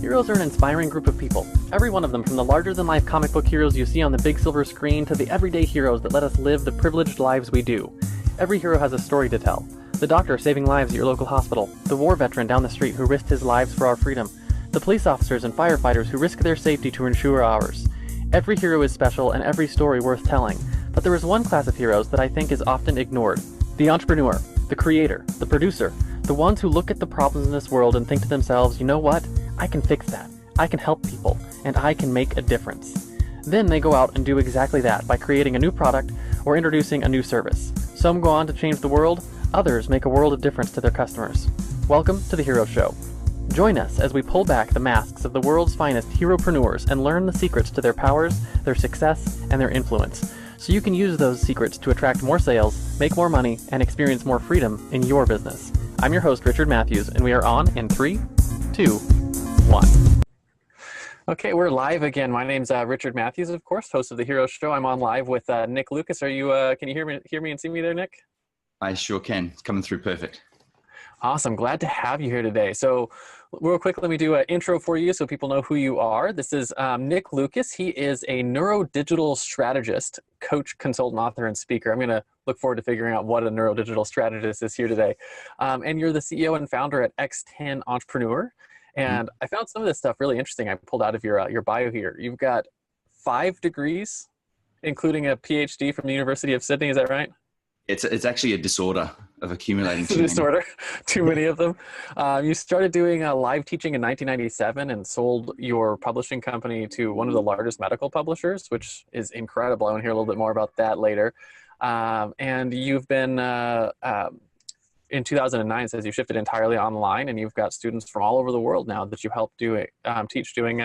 Heroes are an inspiring group of people. Every one of them, from the larger-than-life comic book heroes you see on the big silver screen to the everyday heroes that let us live the privileged lives we do. Every hero has a story to tell. The doctor saving lives at your local hospital, the war veteran down the street who risked his lives for our freedom, the police officers and firefighters who risk their safety to ensure ours. Every hero is special and every story worth telling, but there is one class of heroes that I think is often ignored. The entrepreneur, the creator, the producer, the ones who look at the problems in this world and think to themselves, you know what? I can fix that. I can help people, and I can make a difference. Then they go out and do exactly that by creating a new product or introducing a new service. Some go on to change the world, others make a world of difference to their customers. Welcome to The Hero Show. Join us as we pull back the masks of the world's finest heropreneurs and learn the secrets to their powers, their success, and their influence, so you can use those secrets to attract more sales, make more money, and experience more freedom in your business. I'm your host, Richard Matthews, and we are on in 3, 2, 1. Okay, we're live again. My name's Richard Matthews, of course, host of The Hero Show. I'm on live with Nic Lucas. Are you? Can you hear me and see me there, Nic? I sure can. It's coming through perfect. Awesome. Glad to have you here today. So real quick, let me do an intro for you so people know who you are. This is Nic Lucas. He is a neurodigital strategist, coach, consultant, author, and speaker. I'm going to look forward to figuring out what a neurodigital strategist is here today. And you're the CEO and founder at X10 Entrepreneur. And I found some of this stuff really interesting. I pulled out of your bio here. You've got 5 degrees, including a Ph.D. from the University of Sydney. Is that right? It's actually a disorder of accumulating too many. Too many of them. You started doing live teaching in 1997 and sold your publishing company to one of the largest medical publishers, which is incredible. I want to hear a little bit more about that later. And you've been, in 2009, it says you shifted entirely online, and you've got students from all over the world now that you help teach doing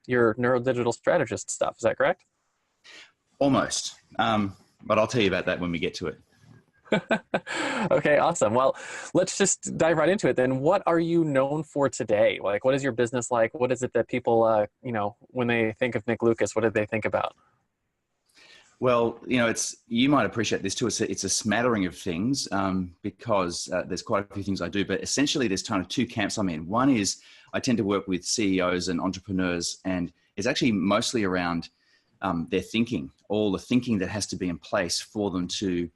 your neurodigital strategist stuff. Is that correct? Almost. But I'll tell you about that when we get to it. Okay, awesome. Well, let's just dive right into it then. What are you known for today? Like, what is your business like? What is it that people, when they think of Nic Lucas, what do they think about? Well, you might appreciate this too. It's a smattering of things because there's quite a few things I do, but essentially there's kind of 2 camps I'm in. One is I tend to work with CEOs and entrepreneurs, and it's actually mostly around their thinking, all the thinking that has to be in place for them to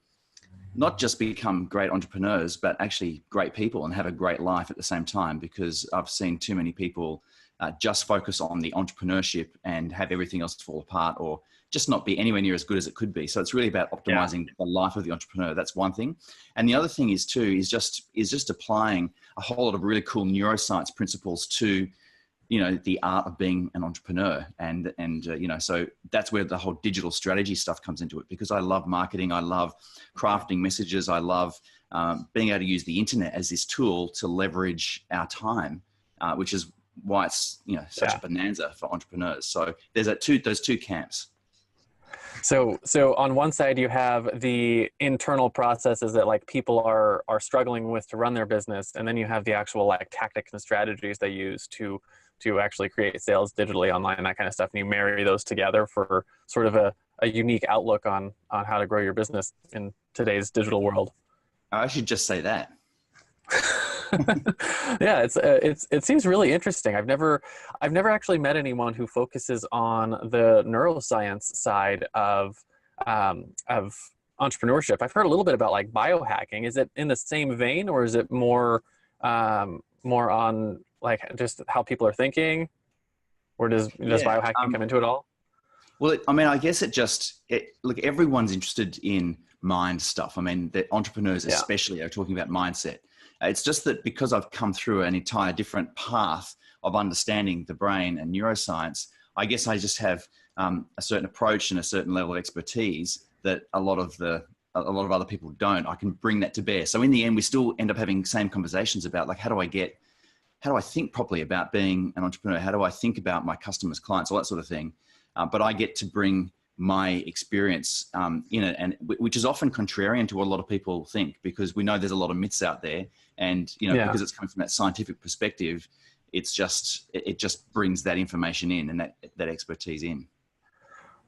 not just become great entrepreneurs, but actually great people and have a great life at the same time, because I've seen too many people just focus on the entrepreneurship and have everything else fall apart, or just not be anywhere near as good as it could be. So it's really about optimizing the life of the entrepreneur. That's one thing. And the other thing is just applying a whole lot of really cool neuroscience principles to, the art of being an entrepreneur. And so that's where the whole digital strategy stuff comes into it, because I love marketing. I love crafting messages. I love being able to use the internet as this tool to leverage our time, which is why it's, such a bonanza for entrepreneurs. So there's those two camps. So on one side, you have the internal processes that like people are struggling with to run their business. And then you have the actual like tactics and strategies they use to actually create sales digitally online and that kind of stuff. And you marry those together for sort of a unique outlook on how to grow your business in today's digital world. I should just say that. Yeah, it seems really interesting. I've never actually met anyone who focuses on the neuroscience side of entrepreneurship. I've heard a little bit about like biohacking. Is it in the same vein, or is it more on like just how people are thinking, or does biohacking come into it all? Well, I guess look, everyone's interested in mind stuff. I mean, the entrepreneurs especially are talking about mindset. It's just that because I've come through an entire different path of understanding the brain and neuroscience, I guess I just have a certain approach and a certain level of expertise that a lot of other people don't. I can bring that to bear. So in the end, we still end up having the same conversations about like, how do I think properly about being an entrepreneur? How do I think about my customers, clients, all that sort of thing? But I get to bring my experience in it, and which is often contrarian to what a lot of people think, because we know there's a lot of myths out there, and because it's coming from that scientific perspective, it just brings that information in and that expertise in.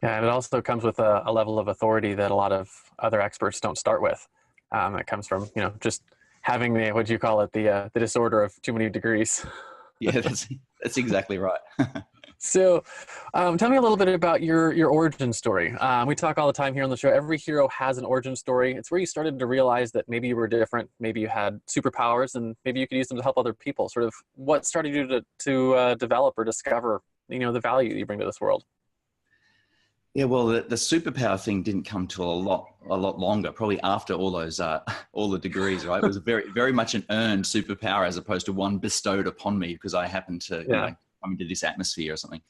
Yeah, and it also comes with a level of authority that a lot of other experts don't start with. It comes from just having the, what do you call it, the disorder of too many degrees. Yeah, That's exactly right. So tell me a little bit about your origin story. We talk all the time here on the show. Every hero has an origin story. It's where you started to realize that maybe you were different, maybe you had superpowers, and maybe you could use them to help other people. Sort of what started you to develop or discover, the value you bring to this world. Yeah, well, the superpower thing didn't come till a lot longer, probably after all those all the degrees, right? It was very much an earned superpower as opposed to one bestowed upon me because I happened to come into this atmosphere or something.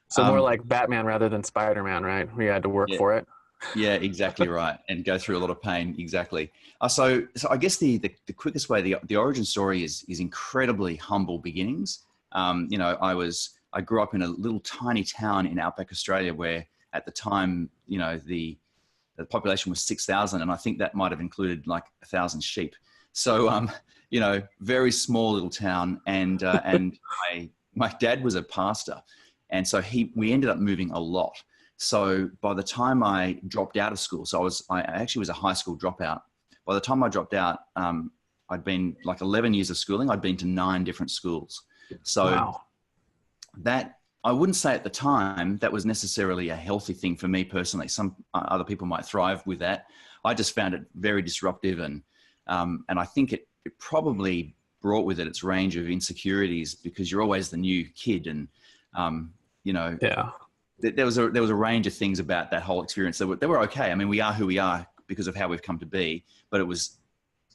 So more like Batman rather than Spider-Man, right? We had to work for it. Yeah, exactly right, and go through a lot of pain. Exactly. So I guess the quickest way, the origin story is incredibly humble beginnings. I grew up in a little tiny town in outback Australia where at the time, the population was 6,000, and I think that might have included like 1,000 sheep. So, very small little town, and my dad was a pastor, and so we ended up moving a lot. So by the time I dropped out of school, so I actually was a high school dropout. By the time I dropped out, I'd been like 11 years of schooling. I'd been to 9 different schools. So wow. That, I wouldn't say at the time that was necessarily a healthy thing for me personally. Some other people might thrive with that. I just found it very disruptive, and I think it probably brought with it its range of insecurities because you're always the new kid, and there was a range of things about that whole experience that were okay. I mean, we are who we are because of how we've come to be, but it was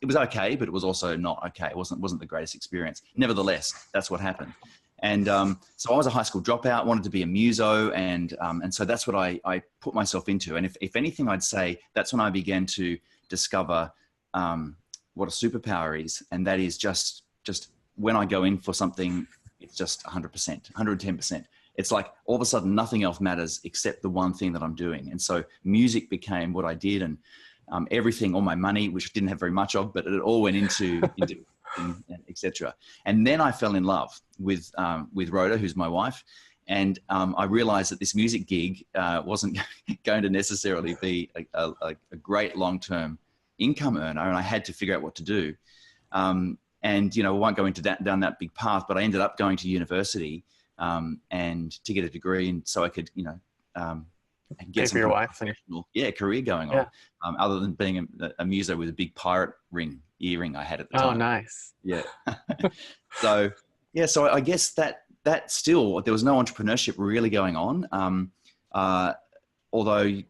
okay, but it was also not okay. It wasn't the greatest experience. Nevertheless, that's what happened. And so I was a high school dropout, wanted to be a muso, and so that's what I put myself into. And if anything, I'd say that's when I began to discover what a superpower is, and that is just when I go in for something, it's just 100%, 110%. It's like all of a sudden nothing else matters except the one thing that I'm doing. And so music became what I did, and everything, all my money, which I didn't have very much of, but it all went into etc. And then I fell in love with Rhoda, who's my wife, and I realized that this music gig wasn't going to necessarily be a great long-term income earner, and I had to figure out what to do. And we won't go into down that big path, but I ended up going to university and to get a degree, and so I could get some professional career going on, other than being a muso with a big pirate earring I had at the time. Oh, nice. Yeah. So I guess that still, there was no entrepreneurship really going on. Although,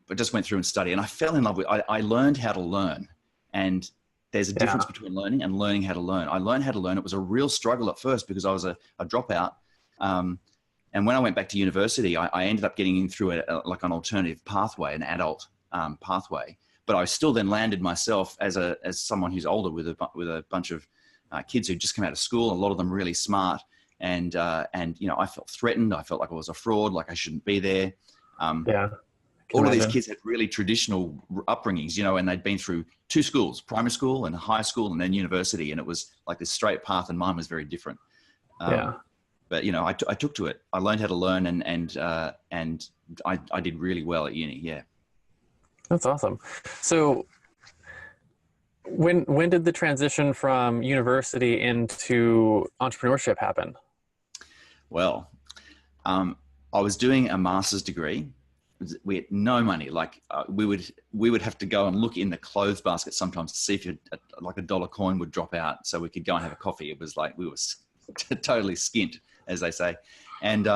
I just went through and studied, and I fell in love with, I learned how to learn, and there's a difference between learning and learning how to learn. I learned how to learn. It was a real struggle at first because I was a dropout. And when I went back to university, I ended up getting in through like an alternative pathway, an adult pathway. But I still then landed myself as someone who's older with a bunch of kids who just come out of school. A lot of them really smart, and I felt threatened. I felt like I was a fraud, like I shouldn't be there. All of these kids had really traditional upbringings, and they'd been through 2 schools, primary school and high school, and then university, and it was like this straight path, and mine was very different. But I took to it. I learned how to learn, and I did really well at uni. Yeah. That's awesome. So when did the transition from university into entrepreneurship happen? Well, I was doing a master's degree. We had no money. Like we would have to go and look in the clothes basket sometimes to see if like $1 coin would drop out, so we could go and have a coffee. It was like we were totally skint, as they say. And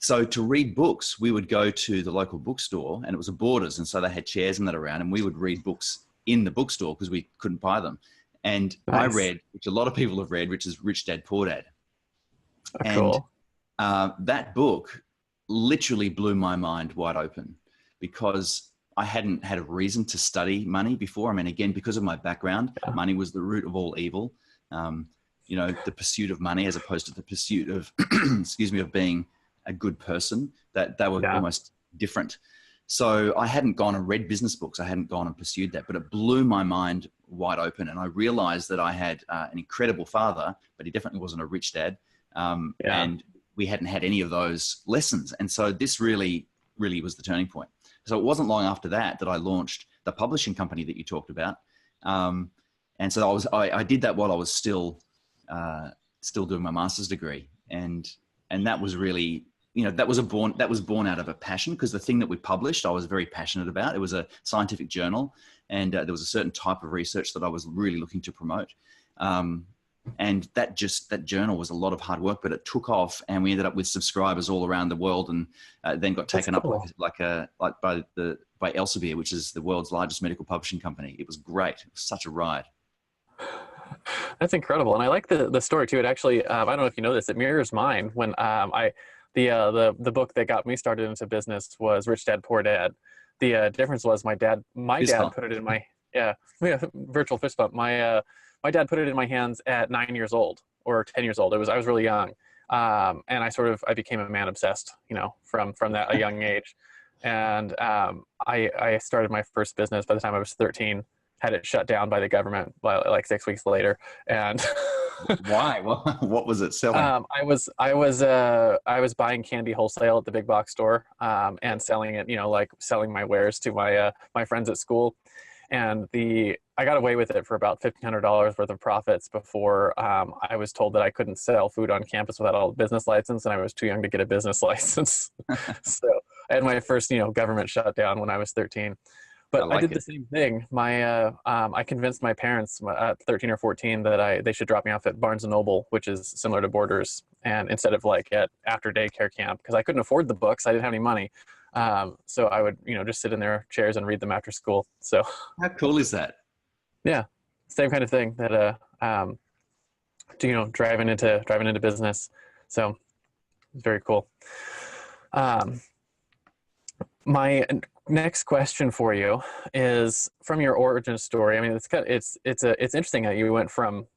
so to read books, we would go to the local bookstore, and it was a Borders, and so they had chairs and that around, and we would read books in the bookstore because we couldn't buy them. And nice. I read, which a lot of people have read, which is Rich Dad Poor Dad. Cool. And that book literally blew my mind wide open because I hadn't had a reason to study money before. I mean, again, because of my background, money was the root of all evil. The pursuit of money as opposed to the pursuit of, of being a good person, that they were almost different. So I hadn't gone and read business books. I hadn't gone and pursued that, but it blew my mind wide open. And I realized that I had an incredible father, but he definitely wasn't a rich dad. And we hadn't had any of those lessons. And so this really, really was the turning point. So it wasn't long after that I launched the publishing company that you talked about. And so I did that while I was still doing my master's degree. and that was really, that was born out of a passion, because the thing that we published, I was very passionate about. It was a scientific journal, and there was a certain type of research that I was really looking to promote. And that journal was a lot of hard work, but it took off, and we ended up with subscribers all around the world, and then got taken up by Elsevier, which is the world's largest medical publishing company. It was great. It was such a ride. That's incredible. And I like the story too. It actually, I don't know if you know this, it mirrors mine. When the book that got me started into business was Rich Dad, Poor Dad. The difference was my dad put it in my, virtual fist bump. My dad put it in my hands at 9 years old or 10 years old. I was really young. And I became a man obsessed, from that a young age. And I started my first business by the time I was 13, had it shut down by the government like 6 weeks later. And why? What was it selling? I was buying candy wholesale at the big box store, and selling it, like selling my wares to my friends at school. And I got away with it for about $1,500 worth of profits before I was told that I couldn't sell food on campus without a business license, and I was too young to get a business license. So I had my first, government shutdown when I was 13. But I did the same thing. I convinced my parents at 13 or 14 that they should drop me off at Barnes & Noble, which is similar to Borders, and instead of like at after daycare camp, because I couldn't afford the books. I didn't have any money. So I would, just sit in their chairs and read them after school. So how cool is that? Yeah, same kind of thing that, driving into business. So it's very cool. My next question for you is from your origin story. I mean, it's interesting how you went from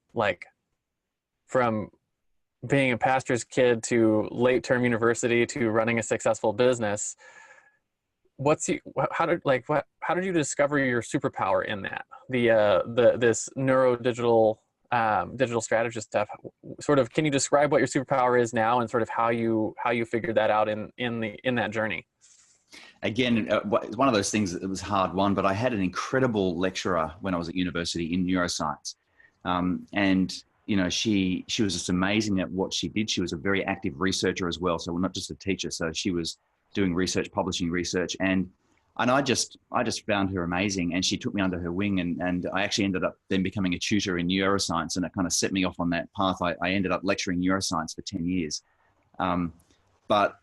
being a pastor's kid to late term university to running a successful business. How did you discover your superpower in that? This digital strategist stuff. Sort of, can you describe what your superpower is now, and sort of how you figured that out in that journey? Again, it's one of those things that was hard won, but I had an incredible lecturer when I was at university in neuroscience. And she was just amazing at what she did. She was a very active researcher as well. So not just a teacher. So she was doing research, publishing research. And I just found her amazing, and she took me under her wing, and I actually ended up then becoming a tutor in neuroscience, and it kind of set me off on that path. I ended up lecturing neuroscience for 10 years. But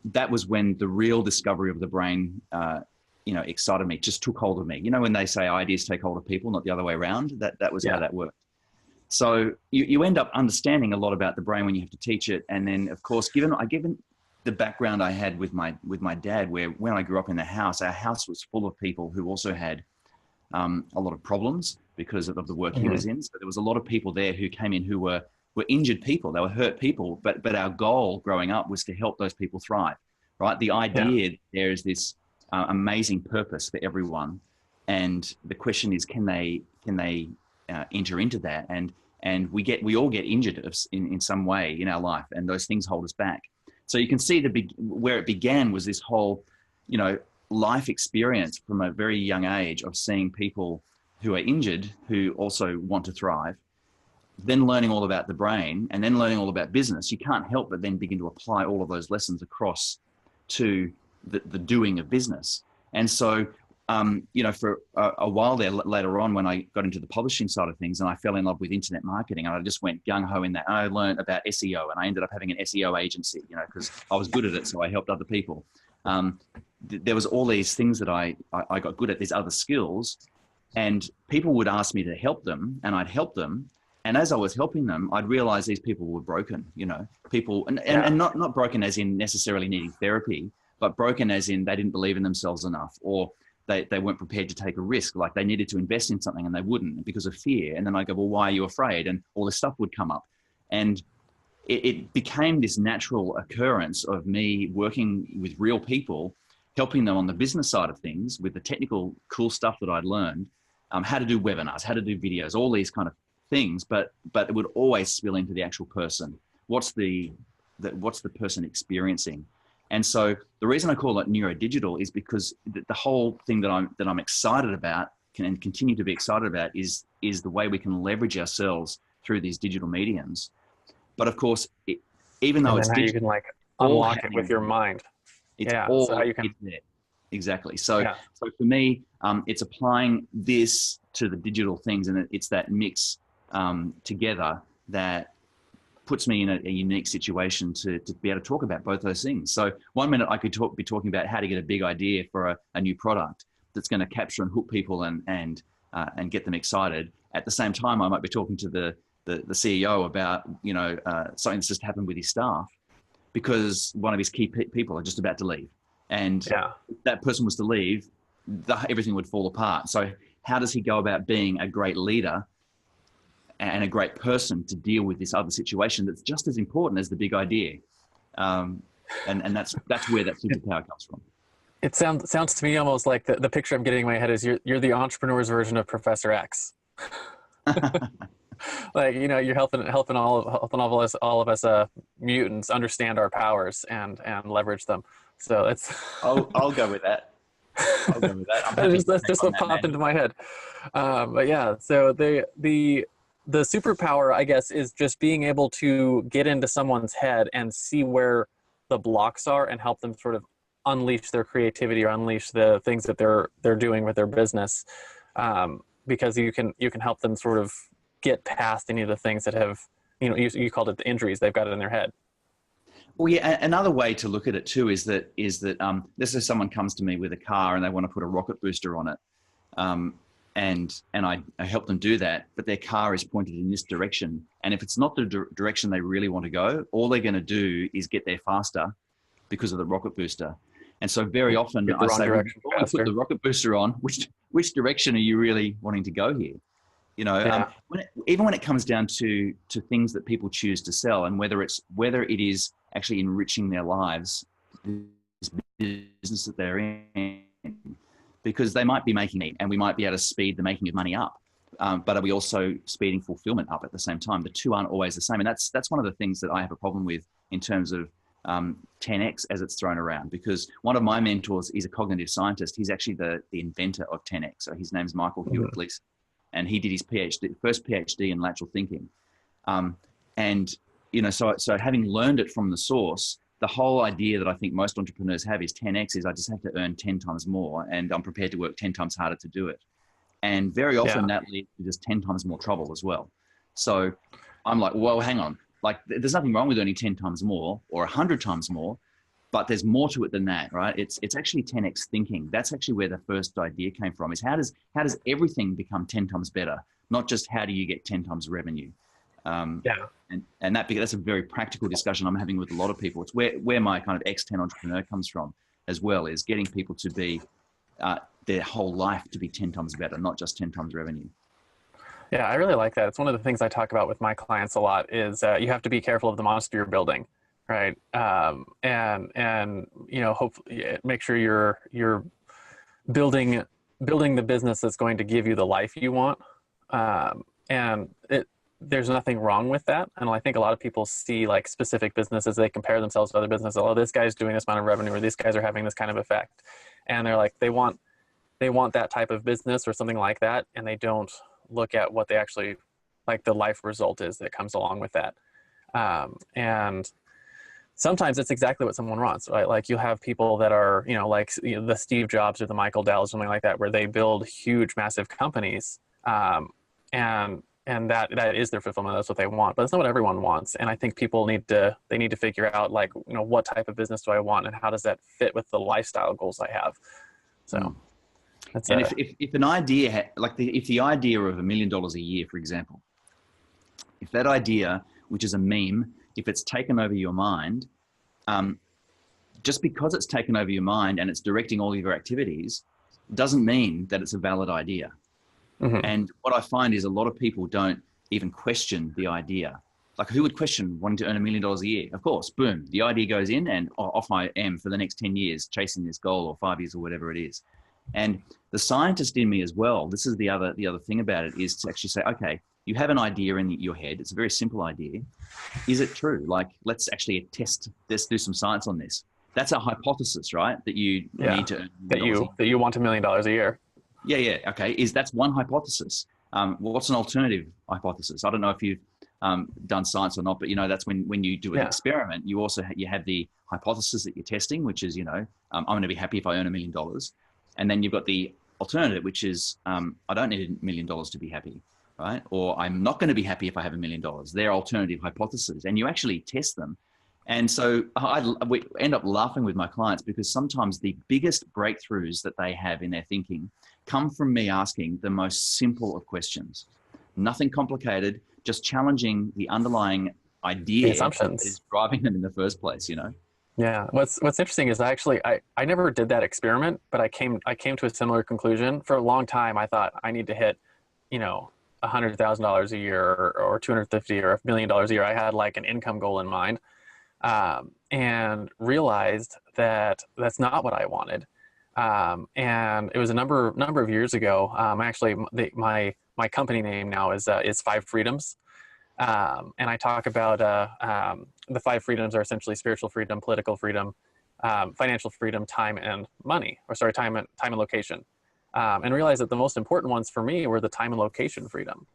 that was when the real discovery of the brain, excited me, just took hold of me. When they say ideas take hold of people, not the other way around, that was how that worked. So you end up understanding a lot about the brain when you have to teach it. And then, of course, given the background I had with my dad, where when I grew up in the house, our house was full of people who also had a lot of problems because of the work he was in. So there was a lot of people there who came in who were injured people. They were hurt people, but our goal growing up was to help those people thrive, right? The idea there is this amazing purpose for everyone. And the question is, can they enter into that? And we all get injured in some way in our life, and those things hold us back. So you can see where it began was this whole, life experience from a very young age of seeing people who are injured, who also want to thrive, then learning all about the brain, and then learning all about business. You can't help but then begin to apply all of those lessons across to the doing of business. And so, for a while there, later on, when I got into the publishing side of things, and I fell in love with internet marketing, and I just went gung-ho in that. I learned about SEO, and I ended up having an SEO agency, because I was good at it, so I helped other people. There was all these things that I got good at, these other skills, and people would ask me to help them, and I'd help them. And as I was helping them, I'd realize these people were broken, people, and not broken as in necessarily needing therapy, but broken as in they didn't believe in themselves enough, or they weren't prepared to take a risk. Like they needed to invest in something and they wouldn't because of fear. And then I go, well, why are you afraid? And all this stuff would come up. And it became this natural occurrence of me working with real people, helping them on the business side of things with the technical cool stuff that I'd learned, how to do webinars, how to do videos, all these kind of things, but it would always spill into the actual person. What's the person experiencing? And so the reason I call it neurodigital is because the whole thing that I'm excited about and continue to be excited about is the way we can leverage ourselves through these digital mediums. But of course, even though And it's then how you digital, can like all unlock it happening with your mind. it's Yeah. So all how you can, it's there. Exactly. So, yeah. so for me, it's applying this to the digital things, and it's that mix together that puts me in a unique situation to be able to talk about both those things. So one minute I could be talking about how to get a big idea for a new product that's going to capture and hook people and get them excited. At the same time, I might be talking to the CEO about something that's just happened with his staff because one of his key people are just about to leave. And Yeah. if that person was to leave, everything would fall apart. So how does he go about being a great leader and a great person to deal with this other situation that's just as important as the big idea? And that's where that superpower comes from. It sounds to me almost like the picture I'm getting in my head is you're the entrepreneur's version of Professor X. Like, you're helping all of us mutants understand our powers and leverage them. So it's I'll go with that. I'll go with that. I'm happy that's just what popped into my head. But yeah, so the superpower, I guess, is just being able to get into someone's head and see where the blocks are and help them sort of unleash their creativity or unleash the things that they're doing with their business. Because you can help them sort of get past any of the things that have, you called it the injuries they've got in their head. Well, yeah. Another way to look at it too is that this is someone comes to me with a car and they want to put a rocket booster on it, and I help them do that, but their car is pointed in this direction, and if it's not the direction they really want to go, all they're going to do is get there faster because of the rocket booster. And so very often I say, before you put the rocket booster on, which direction are you really wanting to go here? Even when it comes down to things that people choose to sell, and whether it is actually enriching their lives, this business that they're in, because they might be making it, and we might be able to speed the making of money up, but are we also speeding fulfillment up at the same time? The two aren't always the same, and that's one of the things that I have a problem with in terms of 10x as it's thrown around, because one of my mentors is a cognitive scientist. He's actually the inventor of 10x. So his name's Michael Hewitt-Gleason, and he did his first PhD in lateral thinking. So having learned it from the source, the whole idea that I think most entrepreneurs have is 10x is I just have to earn 10 times more, and I'm prepared to work 10 times harder to do it. And very often that leads to just 10 times more trouble as well. So I'm like, well, hang on. Like, there's nothing wrong with earning 10 times more or 100 times more, but there's more to it than that, right? It's actually 10x thinking. That's actually where the first idea came from, is how does everything become 10 times better? Not just how do you get 10 times revenue? And that's a very practical discussion I'm having with a lot of people. It's where my kind of X10 Entrepreneur comes from as well, is getting people to be their whole life to be 10 times better, not just 10 times revenue. Yeah, I really like that. It's one of the things I talk about with my clients a lot is you have to be careful of the monster you're building, right? And hopefully make sure you're building the business that's going to give you the life you want. There's nothing wrong with that. And I think a lot of people see like specific businesses, they compare themselves to other businesses. Oh, this guy's doing this amount of revenue, or these guys are having this kind of effect. And they're like, they want that type of business or something like that. And they don't look at what they actually, like the life result is that comes along with that. And sometimes it's exactly what someone wants, right? Like you'll have people that are, the Steve Jobs or the Michael Dells, something like that, where they build huge, massive companies. And that is their fulfillment. That's what they want, but it's not what everyone wants. And I think people need to figure out like, what type of business do I want and how does that fit with the lifestyle goals I have? So that's if an idea, if the idea of $1 million a year, for example, if that idea, which is a meme, if it's taken over your mind, just because it's taken over your mind and it's directing all of your activities, doesn't mean that it's a valid idea. Mm-hmm. And what I find is a lot of people don't even question the idea. Like, who would question wanting to earn $1 million a year? Of course, boom, the idea goes in and off I am for the next 10 years chasing this goal, or 5 years, or whatever it is. And the scientist in me as well, this is the other thing about it, is to actually say, okay, you have an idea in your head. It's a very simple idea. Is it true? Like, let's actually let's do some science on this. That's a hypothesis, right? That you need to earn that you want $1 million a year. Yeah. Okay. That's one hypothesis. What's an alternative hypothesis? I don't know if you've done science or not, but that's when you do an experiment, you also you have the hypothesis that you're testing, which is I'm going to be happy if I earn $1 million, and then you've got the alternative, which is I don't need $1 million to be happy, right? Or I'm not going to be happy if I have $1 million. They're alternative hypotheses, and you actually test them. And so we end up laughing with my clients because sometimes the biggest breakthroughs that they have in their thinking come from me asking the most simple of questions. Nothing complicated, just challenging the underlying idea, the assumptions that is driving them in the first place, Yeah. What's interesting is I never did that experiment, but I came to a similar conclusion. For a long time, I thought I need to hit, $100,000 a year or 250 or $1 million a year. I had like an income goal in mind, and realized that that's not what I wanted. And it was a number of years ago. Actually, my company name now is 5 Freedoms. And I talk about the 5 freedoms are essentially spiritual freedom, political freedom, financial freedom, time and money, time and location. And realized that the most important ones for me were the time and location freedom.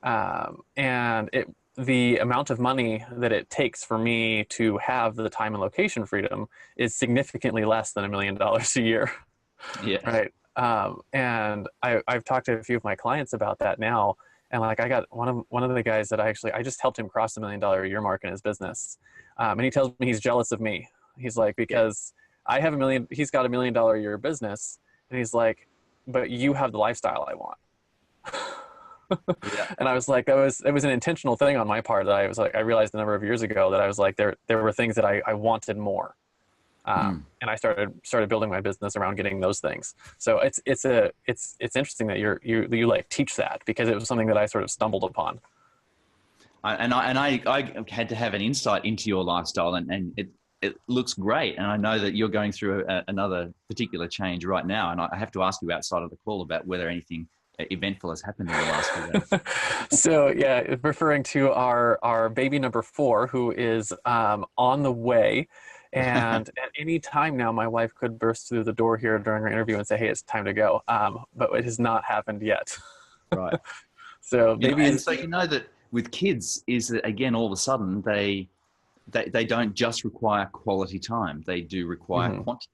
And the amount of money that it takes for me to have the time and location freedom is significantly less than $1 million a year. Yeah. Right. And I've talked to a few of my clients about that now. And like I got one of the guys that I just helped him cross the $1 million a year mark in his business. And he tells me he's jealous of me. He's like, because I have he's got $1 million a year business. And he's like, but you have the lifestyle I want. And I was like, it was an intentional thing on my part that I realized a number of years ago that I was like, there were things that I wanted more. And I started building my business around getting those things. So it's interesting that you like teach that, because it was something that I sort of stumbled upon. I had to have an insight into your lifestyle, and it looks great. And I know that you're going through another particular change right now. And I have to ask you outside of the call about whether anything eventful has happened in the last few days. So yeah, referring to our baby number 4, who is on the way. And at any time now, my wife could burst through the door here during our interview and say, "Hey, it's time to go." But it has not happened yet. Right. So maybe, so that with kids is that, again, all of a sudden they don't just require quality time; they do require quantity,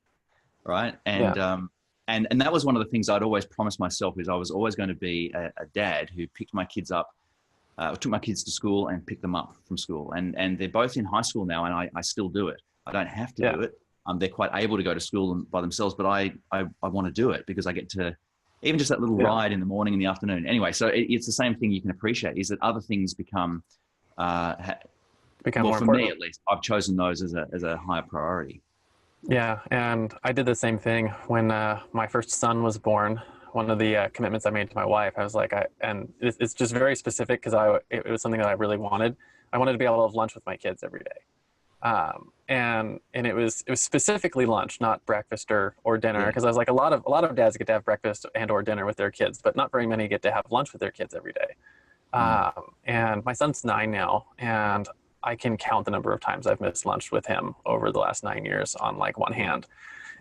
right? And and that was one of the things I'd always promised myself, is I was always going to be a dad who picked my kids up. Took my kids to school and picked them up from school, and they're both in high school now, and I still do it. I don't have to do it. They're quite able to go to school by themselves, but I want to do it because I get to, even just that little ride in the morning and the afternoon. Anyway, so it's the same thing you can appreciate, is that other things become more for important. Me at least, I've chosen those as a higher priority. Yeah, and I did the same thing when my first son was born. One of the commitments I made to my wife, I was like, and it's just very specific because it was something that I really wanted. I wanted to be able to have lunch with my kids every day. And it was specifically lunch, not breakfast or dinner. Cause I was like, a lot of dads get to have breakfast and or dinner with their kids, but not very many get to have lunch with their kids every day. And my son's 9 now, and I can count the number of times I've missed lunch with him over the last 9 years on like one hand.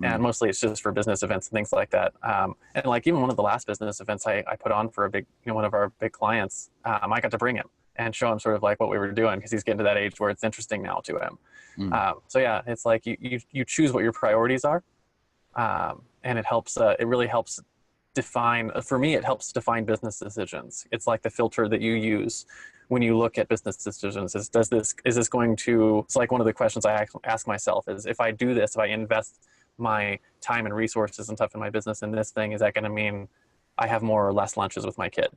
And mostly it's just for business events and things like that. And like even one of the last business events I put on for a big, one of our big clients, I got to bring him and show him sort of like what we were doing, because he's getting to that age where it's interesting now to him. So yeah, it's like you choose what your priorities are, and it helps. It really helps define. For me, it helps define business decisions. It's like the filter that you use when you look at business decisions. Is this going to? It's like one of the questions I ask myself is, if I do this, if I invest my time and resources and stuff in my business in this thing, is that going to mean I have more or less lunches with my kid?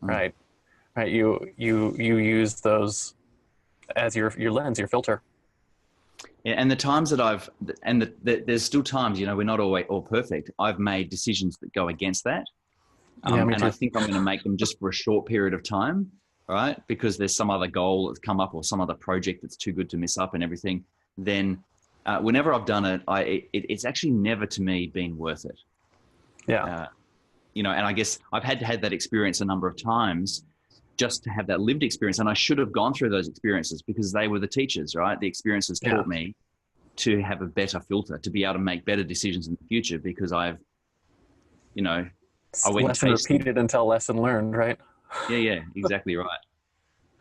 Right. You use those as your lens, your filter. Yeah, and the times that there's still times, we're not always all perfect. I've made decisions that go against that. And I think I'm going to make them just for a short period of time, right? Because there's some other goal that's come up or some other project that's too good to miss up and everything. Then whenever I've done it, it's actually never to me been worth it. Yeah. And I guess I've had to have that experience a number of times just to have that lived experience. And I should have gone through those experiences because they were the teachers, right? The experiences taught me to have a better filter, to be able to make better decisions in the future, because I went lesson repeated until lesson learned, right? Yeah, exactly right.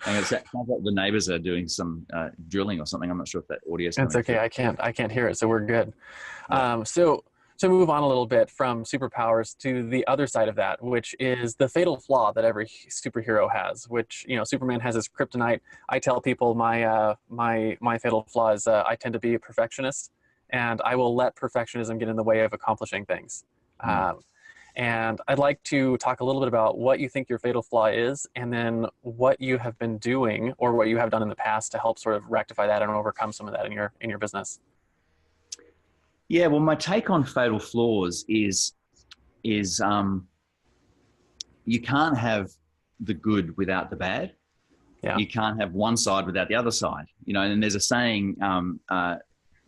And it sounds like the neighbors are doing some drilling or something. I'm not sure if that audio is It's okay. through. I can't hear it, so we're good. Yeah. So to move on a little bit from superpowers to the other side of that, which is the fatal flaw that every superhero has, which, you know, Superman has his kryptonite. I tell people my fatal flaw is I tend to be a perfectionist, and I will let perfectionism get in the way of accomplishing things. Mm. And I'd like to talk a little bit about what you think your fatal flaw is, and then what you have been doing or what you have done in the past to help sort of rectify that and overcome some of that in your business. Yeah, well, my take on fatal flaws is you can't have the good without the bad. Yeah. You can't have one side without the other side. You know, and there's a saying,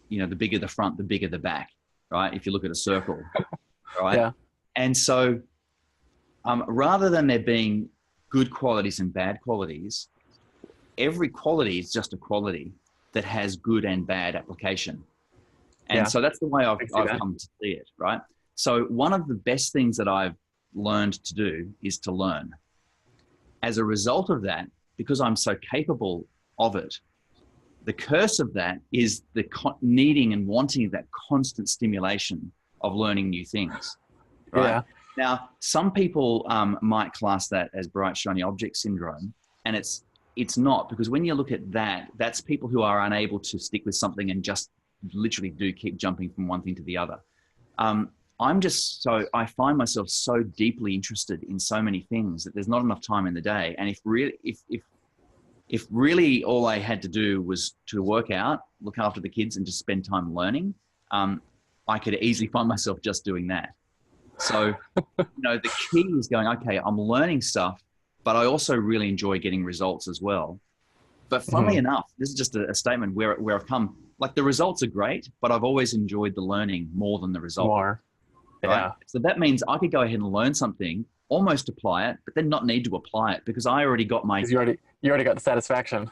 you know, the bigger the front, the bigger the back, right? If you look at a circle, right? Yeah. And so rather than there being good qualities and bad qualities, every quality is just a quality that has good and bad application. And so that's the way I've come to see it, right? So one of the best things that I've learned to do is to learn. As a result of that, because I'm so capable of it, the curse of that is the needing and wanting that constant stimulation of learning new things, right? Yeah. Now, some people might class that as bright, shiny object syndrome, and it's not, because when you look at that, that's people who are unable to stick with something and just literally do keep jumping from one thing to the other. I find myself so deeply interested in so many things that there's not enough time in the day. And if really all I had to do was to work out, look after the kids, and just spend time learning, I could easily find myself just doing that. So, you know, the key is going, okay, I'm learning stuff, but I also really enjoy getting results as well. But funnily enough, this is just a statement where I've come, like, the results are great, but I've always enjoyed the learning more than the result. More. Yeah. Right? So that means I could go ahead and learn something, almost apply it, but then not need to apply it because I already got my... You already got the satisfaction.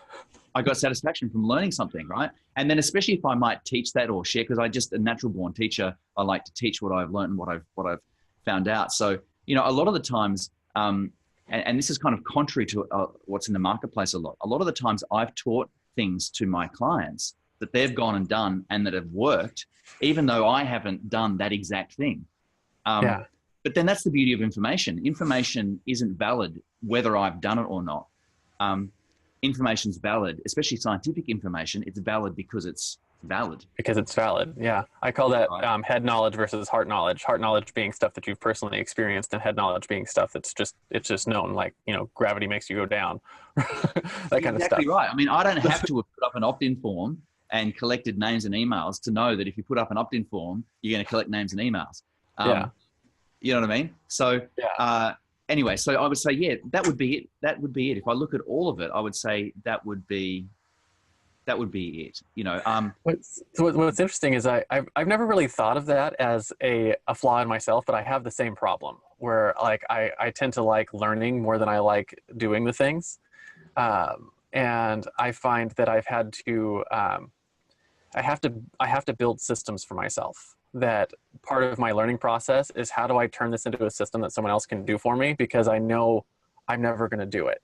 I got satisfaction from learning something, right? And then especially if I might teach that or share, because I just a natural born teacher, I like to teach what I've learned and what I've found out. So, you know, a lot of the times, and this is kind of contrary to what's in the marketplace a lot of the times I've taught things to my clients that they've gone and done and that have worked, even though I haven't done that exact thing. But then that's the beauty of information. Information isn't valid whether I've done it or not. Information's valid, especially scientific information. It's valid because it's valid. Because it's valid, yeah. I call that head knowledge versus heart knowledge. Heart knowledge being stuff that you've personally experienced, and head knowledge being stuff that's just known, like, you know, gravity makes you go down, that kind of stuff. Exactly right. I mean, I don't have to have put up an opt-in form and collected names and emails to know that if you put up an opt-in form, you're going to collect names and emails. You know what I mean? So anyway, so I would say, yeah, that would be it. That would be it. If I look at all of it, I would say that would be it. You know. What's interesting is I've never really thought of that as a flaw in myself, but I have the same problem where, like, I tend to like learning more than I like doing the things, and I find that I've had to I have to build systems for myself. That part of my learning process is, how do I turn this into a system that someone else can do for me? Because I know I'm never going to do it.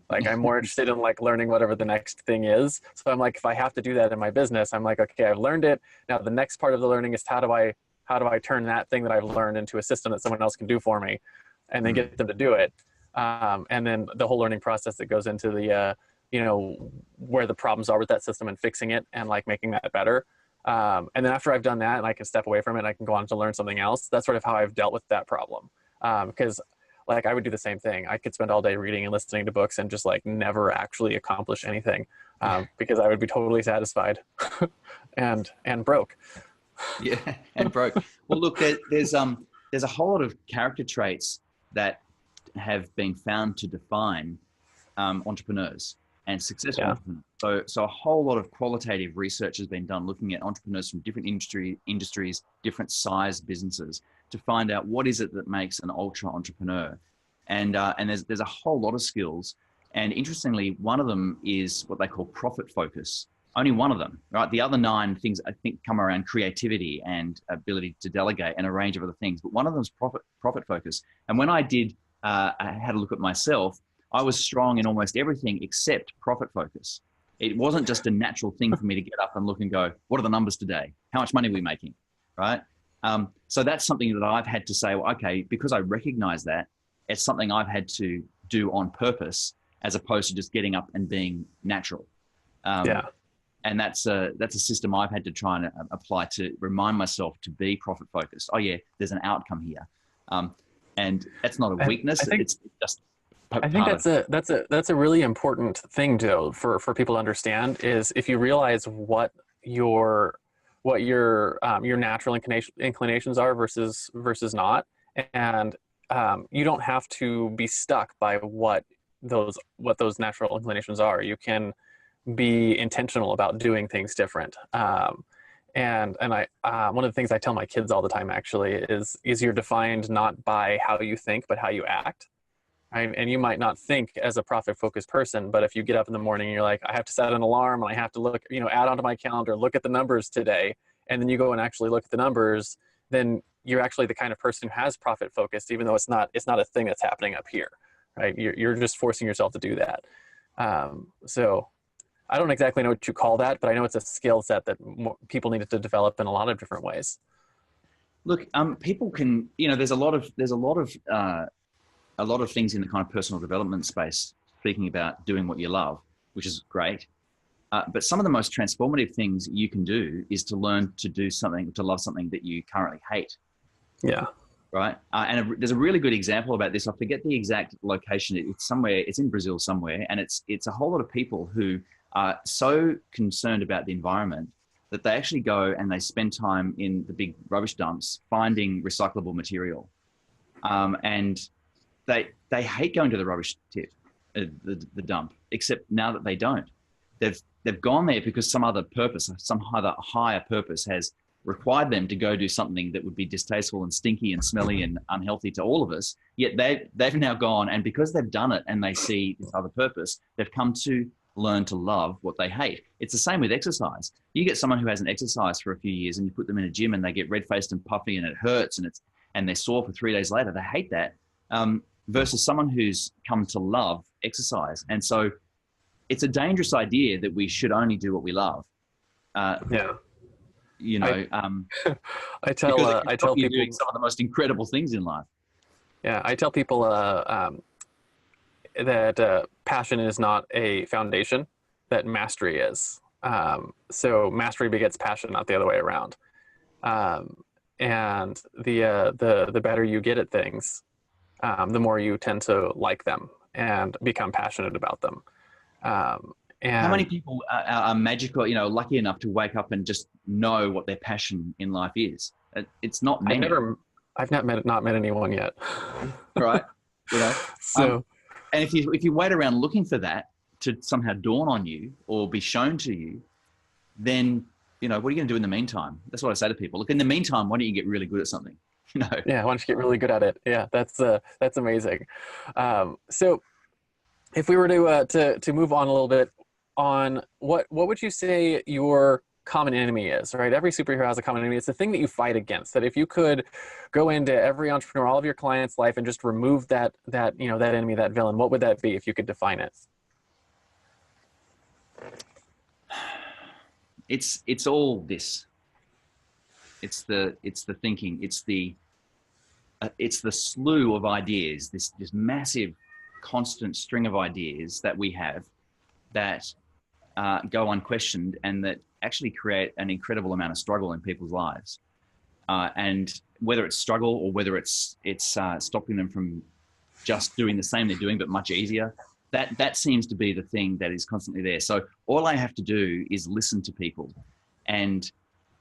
Like, I'm more interested in, like, learning whatever the next thing is. So I'm like, if I have to do that in my business, I'm like, okay, I've learned it. Now the next part of the learning is, how do I turn that thing that I've learned into a system that someone else can do for me, and then get them to do it. And then the whole learning process that goes into the, you know, where the problems are with that system and fixing it and, like, making that better. And then after I've done that and I can step away from it and I can go on to learn something else, that's sort of how I've dealt with that problem. Because, like, I would do the same thing. I could spend all day reading and listening to books and just, like, never actually accomplish anything, because I would be totally satisfied and broke. Yeah, and broke. Well, look, there's a whole lot of character traits that have been found to define entrepreneurs and successful entrepreneurs. So a whole lot of qualitative research has been done looking at entrepreneurs from different industries, different size businesses, to find out what is it that makes an ultra entrepreneur. And there's a whole lot of skills. And interestingly, one of them is what they call profit focus. Only one of them, right? The other 9 things, I think, come around creativity and ability to delegate and a range of other things. But one of them is profit focus. And when I had a look at myself, I was strong in almost everything except profit focus. It wasn't just a natural thing for me to get up and look and go, what are the numbers today? How much money are we making, right? So that's something that I've had to say, well, okay, because I recognize that, it's something I've had to do on purpose as opposed to just getting up and being natural. And that's a system I've had to try and apply to remind myself to be profit focused. Oh yeah, there's an outcome here. And that's not a weakness. It's just I think that's a really important thing to for people to understand is if you realize what your natural inclinations are versus not, and you don't have to be stuck by what those natural inclinations are. You can be intentional about doing things different. And I one of the things I tell my kids all the time actually is you're defined not by how you think but how you act. Right? And you might not think as a profit-focused person, but if you get up in the morning and you're like, I have to set an alarm and I have to look, add onto my calendar, look at the numbers today, and then you go and actually look at the numbers, then you're actually the kind of person who has profit-focused, even though it's not a thing that's happening up here, right? You're just forcing yourself to do that. So I don't exactly know what you call that, but I know it's a skill set that people need to develop in a lot of different ways. Look, people can, there's a lot of things in the kind of personal development space, speaking about doing what you love, which is great. But some of the most transformative things you can do is to learn to do something, to love something that you currently hate. Yeah. Right. There's a really good example about this. I forget the exact location. It's somewhere, it's in Brazil somewhere. And it's a whole lot of people who are so concerned about the environment that they actually go and they spend time in the big rubbish dumps finding recyclable material. And they hate going to the rubbish tip, the dump, except now that they don't. They've gone there because some other purpose, some other higher purpose has required them to go do something that would be distasteful and stinky and smelly and unhealthy to all of us. Yet they've now gone, and because they've done it and they see this other purpose, they've come to learn to love what they hate. It's the same with exercise. You get someone who hasn't exercised for a few years and you put them in a gym and they get red-faced and puffy and it hurts and they're sore for 3 days later. They hate that. Versus someone who's come to love exercise. And so it's a dangerous idea that we should only do what we love. I tell people doing some of the most incredible things in life. Yeah, I tell people that passion is not a foundation, that mastery is. So mastery begets passion, not the other way around. And the better you get at things, the more you tend to like them and become passionate about them. And how many people are magical, lucky enough to wake up and just know what their passion in life is? It's not many. I've not met anyone yet. Right. So, and if you wait around looking for that to somehow dawn on you or be shown to you, then, what are you going to do in the meantime? That's what I say to people. Look, in the meantime, why don't you get really good at something? Yeah, why don't you get really good at it? Yeah, that's amazing. So if we were to move on a little bit on what would you say your common enemy is, right? Every superhero has a common enemy. It's the thing that you fight against, that if you could go into every entrepreneur, all of your clients' life and just remove that enemy, that villain, what would that be if you could define it? It's all this. It's the thinking. It's the slew of ideas, this massive constant string of ideas that we have that go unquestioned and that actually create an incredible amount of struggle in people's lives. And whether it's struggle or whether it's stopping them from just doing the same they're doing, but much easier, that seems to be the thing that is constantly there. So all I have to do is listen to people and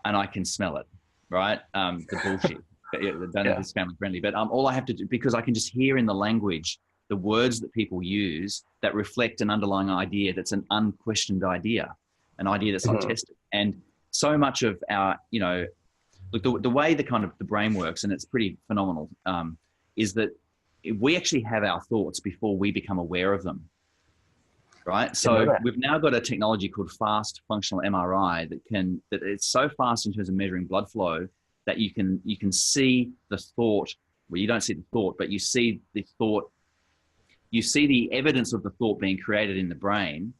I can smell it, right? The bullshit. Don't know if it's family friendly, but all I have to do, because I can just hear in the language the words that people use that reflect an underlying idea that's an unquestioned idea, an idea that's not tested. And so much of our, look, the way the brain works, and it's pretty phenomenal, is that we actually have our thoughts before we become aware of them, right? So we've now got a technology called fast functional MRI that it's so fast in terms of measuring blood flow that you can see the thought. Well, you don't see the thought, but you see the thought. you see the evidence of the thought being created in the brain,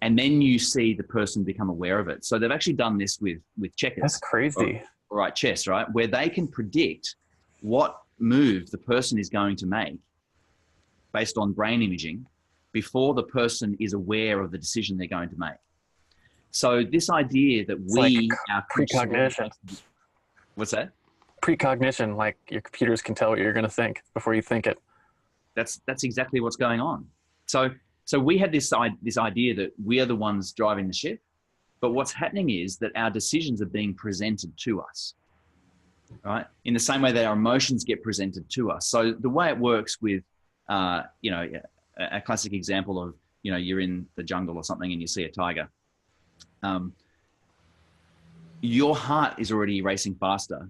and then you see the person become aware of it. So they've actually done this with checkers. That's crazy. Or right, chess, right? Where they can predict what move the person is going to make based on brain imaging before the person is aware of the decision they're going to make. So this idea that like precognition. What's that? Precognition, like your computers can tell what you're going to think before you think it. That's exactly what's going on. So we had this idea that we are the ones driving the ship, but what's happening is that our decisions are being presented to us, right? In the same way that our emotions get presented to us. So the way it works with, a classic example of, you're in the jungle or something and you see a tiger. Your heart is already racing faster.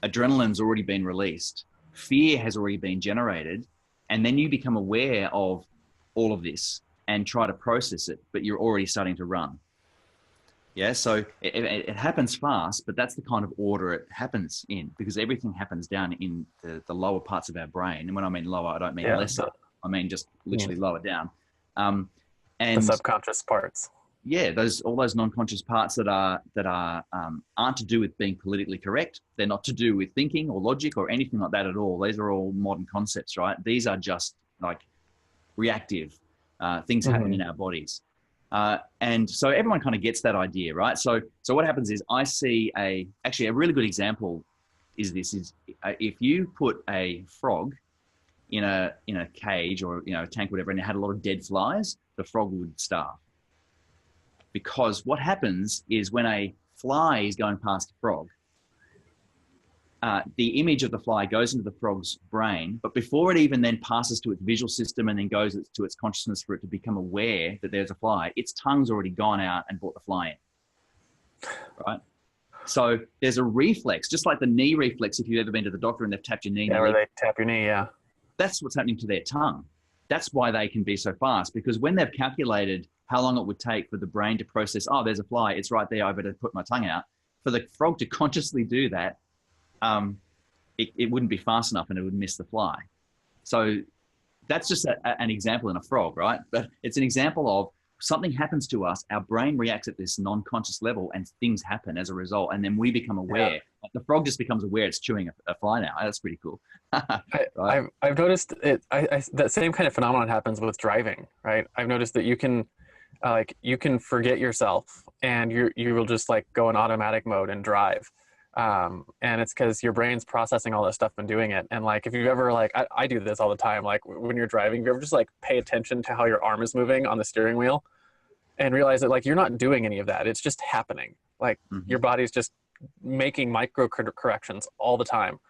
Adrenaline's already been released. Fear has already been generated. And then you become aware of all of this and try to process it, but you're already starting to run. Yeah, so it happens fast, but that's the kind of order it happens in, because everything happens down in the lower parts of our brain. And when I mean lower, I don't mean lesser. I mean just literally lower down. And the subconscious parts. Yeah, all those non-conscious parts that aren't to do with being politically correct. They're not to do with thinking or logic or anything like that at all. These are all modern concepts, right? These are just like reactive things happen in our bodies. And so everyone kind of gets that idea, right? So what happens is I see actually a really good example is if you put a frog in a cage or a tank, whatever, and it had a lot of dead flies, the frog would starve. Because what happens is when a fly is going past a frog, the image of the fly goes into the frog's brain, but before it even then passes to its visual system and then goes to its consciousness for it to become aware that there's a fly, its tongue's already gone out and brought the fly in, right? So there's a reflex, just like the knee reflex, if you've ever been to the doctor and they've tapped your knee. Yeah, where they tap your knee, yeah. That's what's happening to their tongue. That's why they can be so fast, because when they've calculated how long it would take for the brain to process, oh, there's a fly, it's right there, I better put my tongue out. For the frog to consciously do that, it wouldn't be fast enough and it would miss the fly. So that's just an example in a frog, right? But it's an example of something happens to us, our brain reacts at this non-conscious level and things happen as a result. And then we become aware. Yeah. The frog just becomes aware it's chewing a fly now. That's pretty cool. Right? I've noticed it. That same kind of phenomenon happens with driving, right? I've noticed that you can forget yourself and you will just like go in automatic mode and drive. And it's because your brain's processing all this stuff and doing it. And like, if you've ever I do this all the time, like when you're driving, if you ever just like pay attention to how your arm is moving on the steering wheel and realize that like, you're not doing any of that. It's just happening. Like your body's just making micro corrections all the time.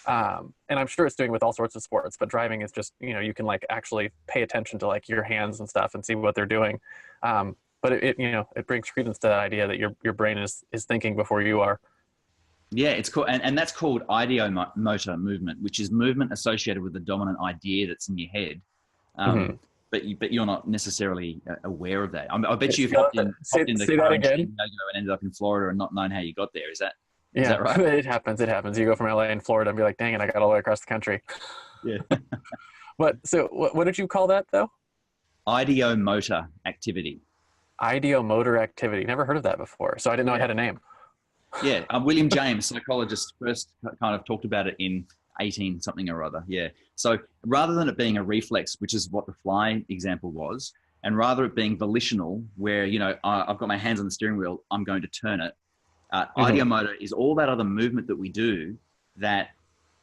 And I'm sure it's doing with all sorts of sports, but driving is just, you can like actually pay attention to like your hands and stuff and see what they're doing. But it brings credence to that idea that your brain is thinking before you are. Yeah, it's cool. And that's called ideo-motor movement, which is movement associated with the dominant idea that's in your head. But you're not necessarily aware of that. I bet you hopped in the car and ended up in Florida and not known how you got there. Is that right? It happens. You go from LA and Florida and be like, dang it, I got all the way across the country. Yeah. So what did you call that though? Ideo-motor activity. Ideo-motor activity. Never heard of that before. So I didn't know it had a name. Yeah, William James, psychologist, first kind of talked about it in 18 something or other. Yeah. So rather than it being a reflex, which is what the fly example was, and rather it being volitional, where, I've got my hands on the steering wheel, I'm going to turn it. Ideo-motor is all that other movement that we do that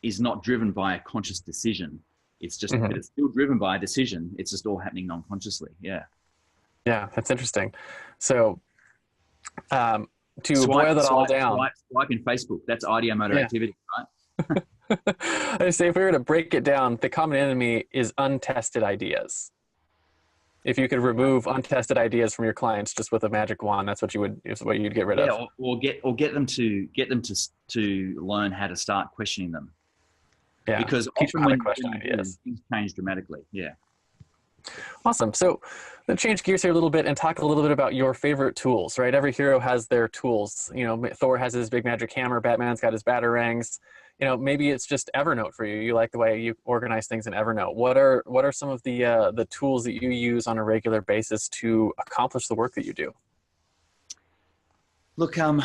is not driven by a conscious decision. It's just, but it's still driven by a decision. It's just all happening non-consciously. Yeah. Yeah, that's interesting. So, to boil that all down. Swipe in Facebook, that's ideo-motor activity, right? I say if we were to break it down, the common enemy is untested ideas. If you could remove untested ideas from your clients just with a magic wand, that's what you'd get rid of. Or get them to learn how to start questioning them. Yeah. Because often when things change dramatically. Yeah. Awesome. So let's change gears here a little bit and talk a little bit about your favorite tools, right? Every hero has their tools. You know, Thor has his big magic hammer. Batman's got his batarangs. You know, maybe it's just Evernote for you. You like the way you organize things in Evernote. What are some of the tools that you use on a regular basis to accomplish the work that you do? Look, I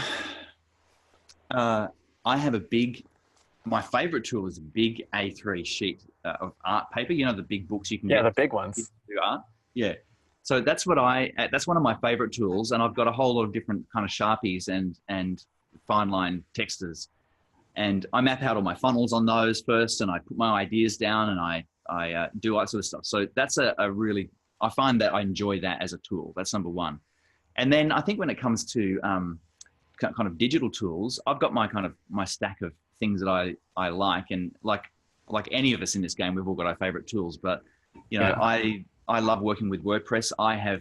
have my favorite tool is a big A3 sheet of art paper. You know, the big books you can get. Yeah, the big ones. Do art. Yeah. So that's one of my favorite tools. And I've got a whole lot of different kind of Sharpies and fine line texters. And I map out all my funnels on those first, and I put my ideas down, and I do all that sort of stuff. So that's I find that I enjoy that as a tool. That's number one. And then I think when it comes to kind of digital tools, I've got my stack of things that I like, and like any of us in this game, we've all got our favorite tools. But you know, yeah. I love working with WordPress. I have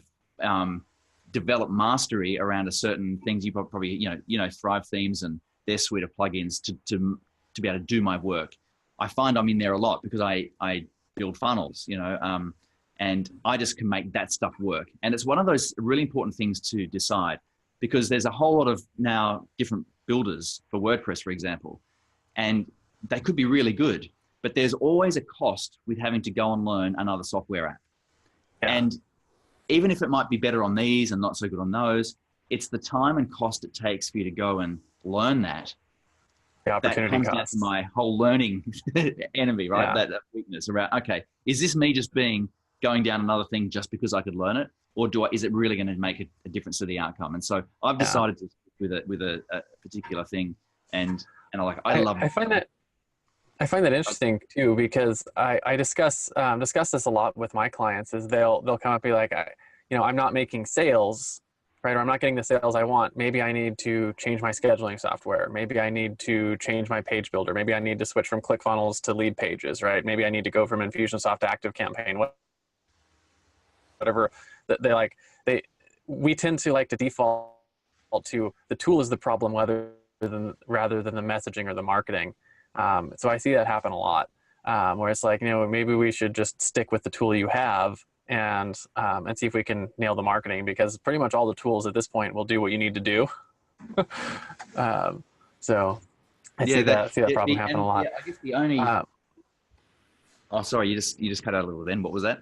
developed mastery around a certain things. You probably you know Thrive Themes and their suite of plugins to be able to do my work. I find I'm in there a lot because I build funnels, you know, and I just can make that stuff work. And it's one of those really important things to decide, because there's a whole lot of now different builders for WordPress, for example, and they could be really good, but there's always a cost with having to go and learn another software app. Yeah. And even if it might be better on these and not so good on those, it's the time and cost it takes for you to go and learn that. The opportunity that comes cost. Down to my whole learning enemy, right? Yeah. That weakness around, okay, is this me just going down another thing just because I could learn it? Or is it really going to make a difference to the outcome? And so I've decided to stick with a particular thing. And I love it. I find that interesting too, because I discuss this a lot with my clients. Is they'll come up and be like, I'm not making sales, right? Or I'm not getting the sales I want. Maybe I need to change my scheduling software. Maybe I need to change my page builder. Maybe I need to switch from ClickFunnels to Lead Pages, right? Maybe I need to go from Infusionsoft to ActiveCampaign. Whatever we tend to like to default to the tool is the problem rather than the messaging or the marketing. So I see that happen a lot, where it's like, maybe we should just stick with the tool you have and see if we can nail the marketing, because pretty much all the tools at this point will do what you need to do. So I see that problem happen a lot. Yeah, I guess the only. Oh, sorry, you just cut out a little. Then what was that?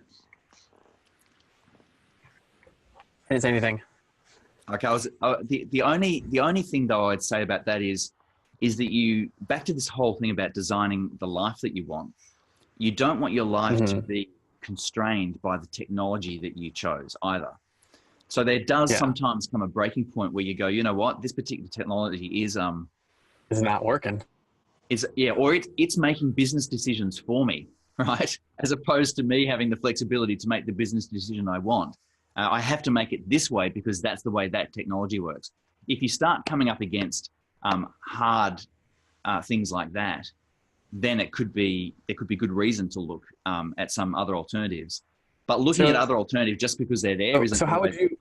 I didn't say anything. Okay, the only thing though I'd say about that is that you, back to this whole thing about designing the life that you want. You don't want your life to be constrained by the technology that you chose either. So there does sometimes come a breaking point where you go, you know what, this particular technology is not working. Or it's making business decisions for me, right? As opposed to me having the flexibility to make the business decision I want. I have to make it this way because that's the way that technology works. If you start coming up against hard things like that, then there could be good reason to look at some other alternatives. But looking at other alternatives just because they're there isn't. So how would you?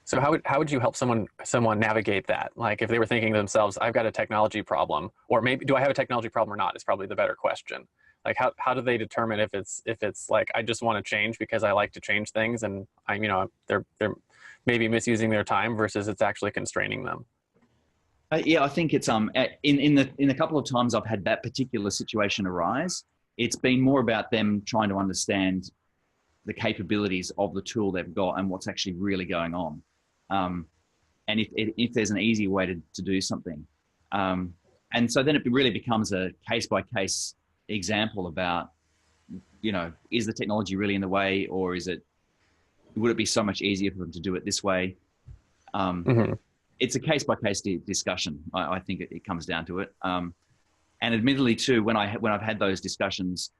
So how would you help someone navigate that? Like if they were thinking to themselves, I've got a technology problem, or maybe do I have a technology problem or not? Is probably the better question. Like how do they determine if it's like I just want to change because I like to change things and they're maybe misusing their time versus it's actually constraining them? Yeah, I think it's in a couple of times I've had that particular situation arise. It's been more about them trying to understand the capabilities of the tool they've got and what's actually really going on, and if there's an easy way to do something, and so then it really becomes a case by case example about is the technology really in the way, or would it be so much easier for them to do it this way? It's a case-by-case discussion. I think it comes down to it. And admittedly too, when I've had those discussions,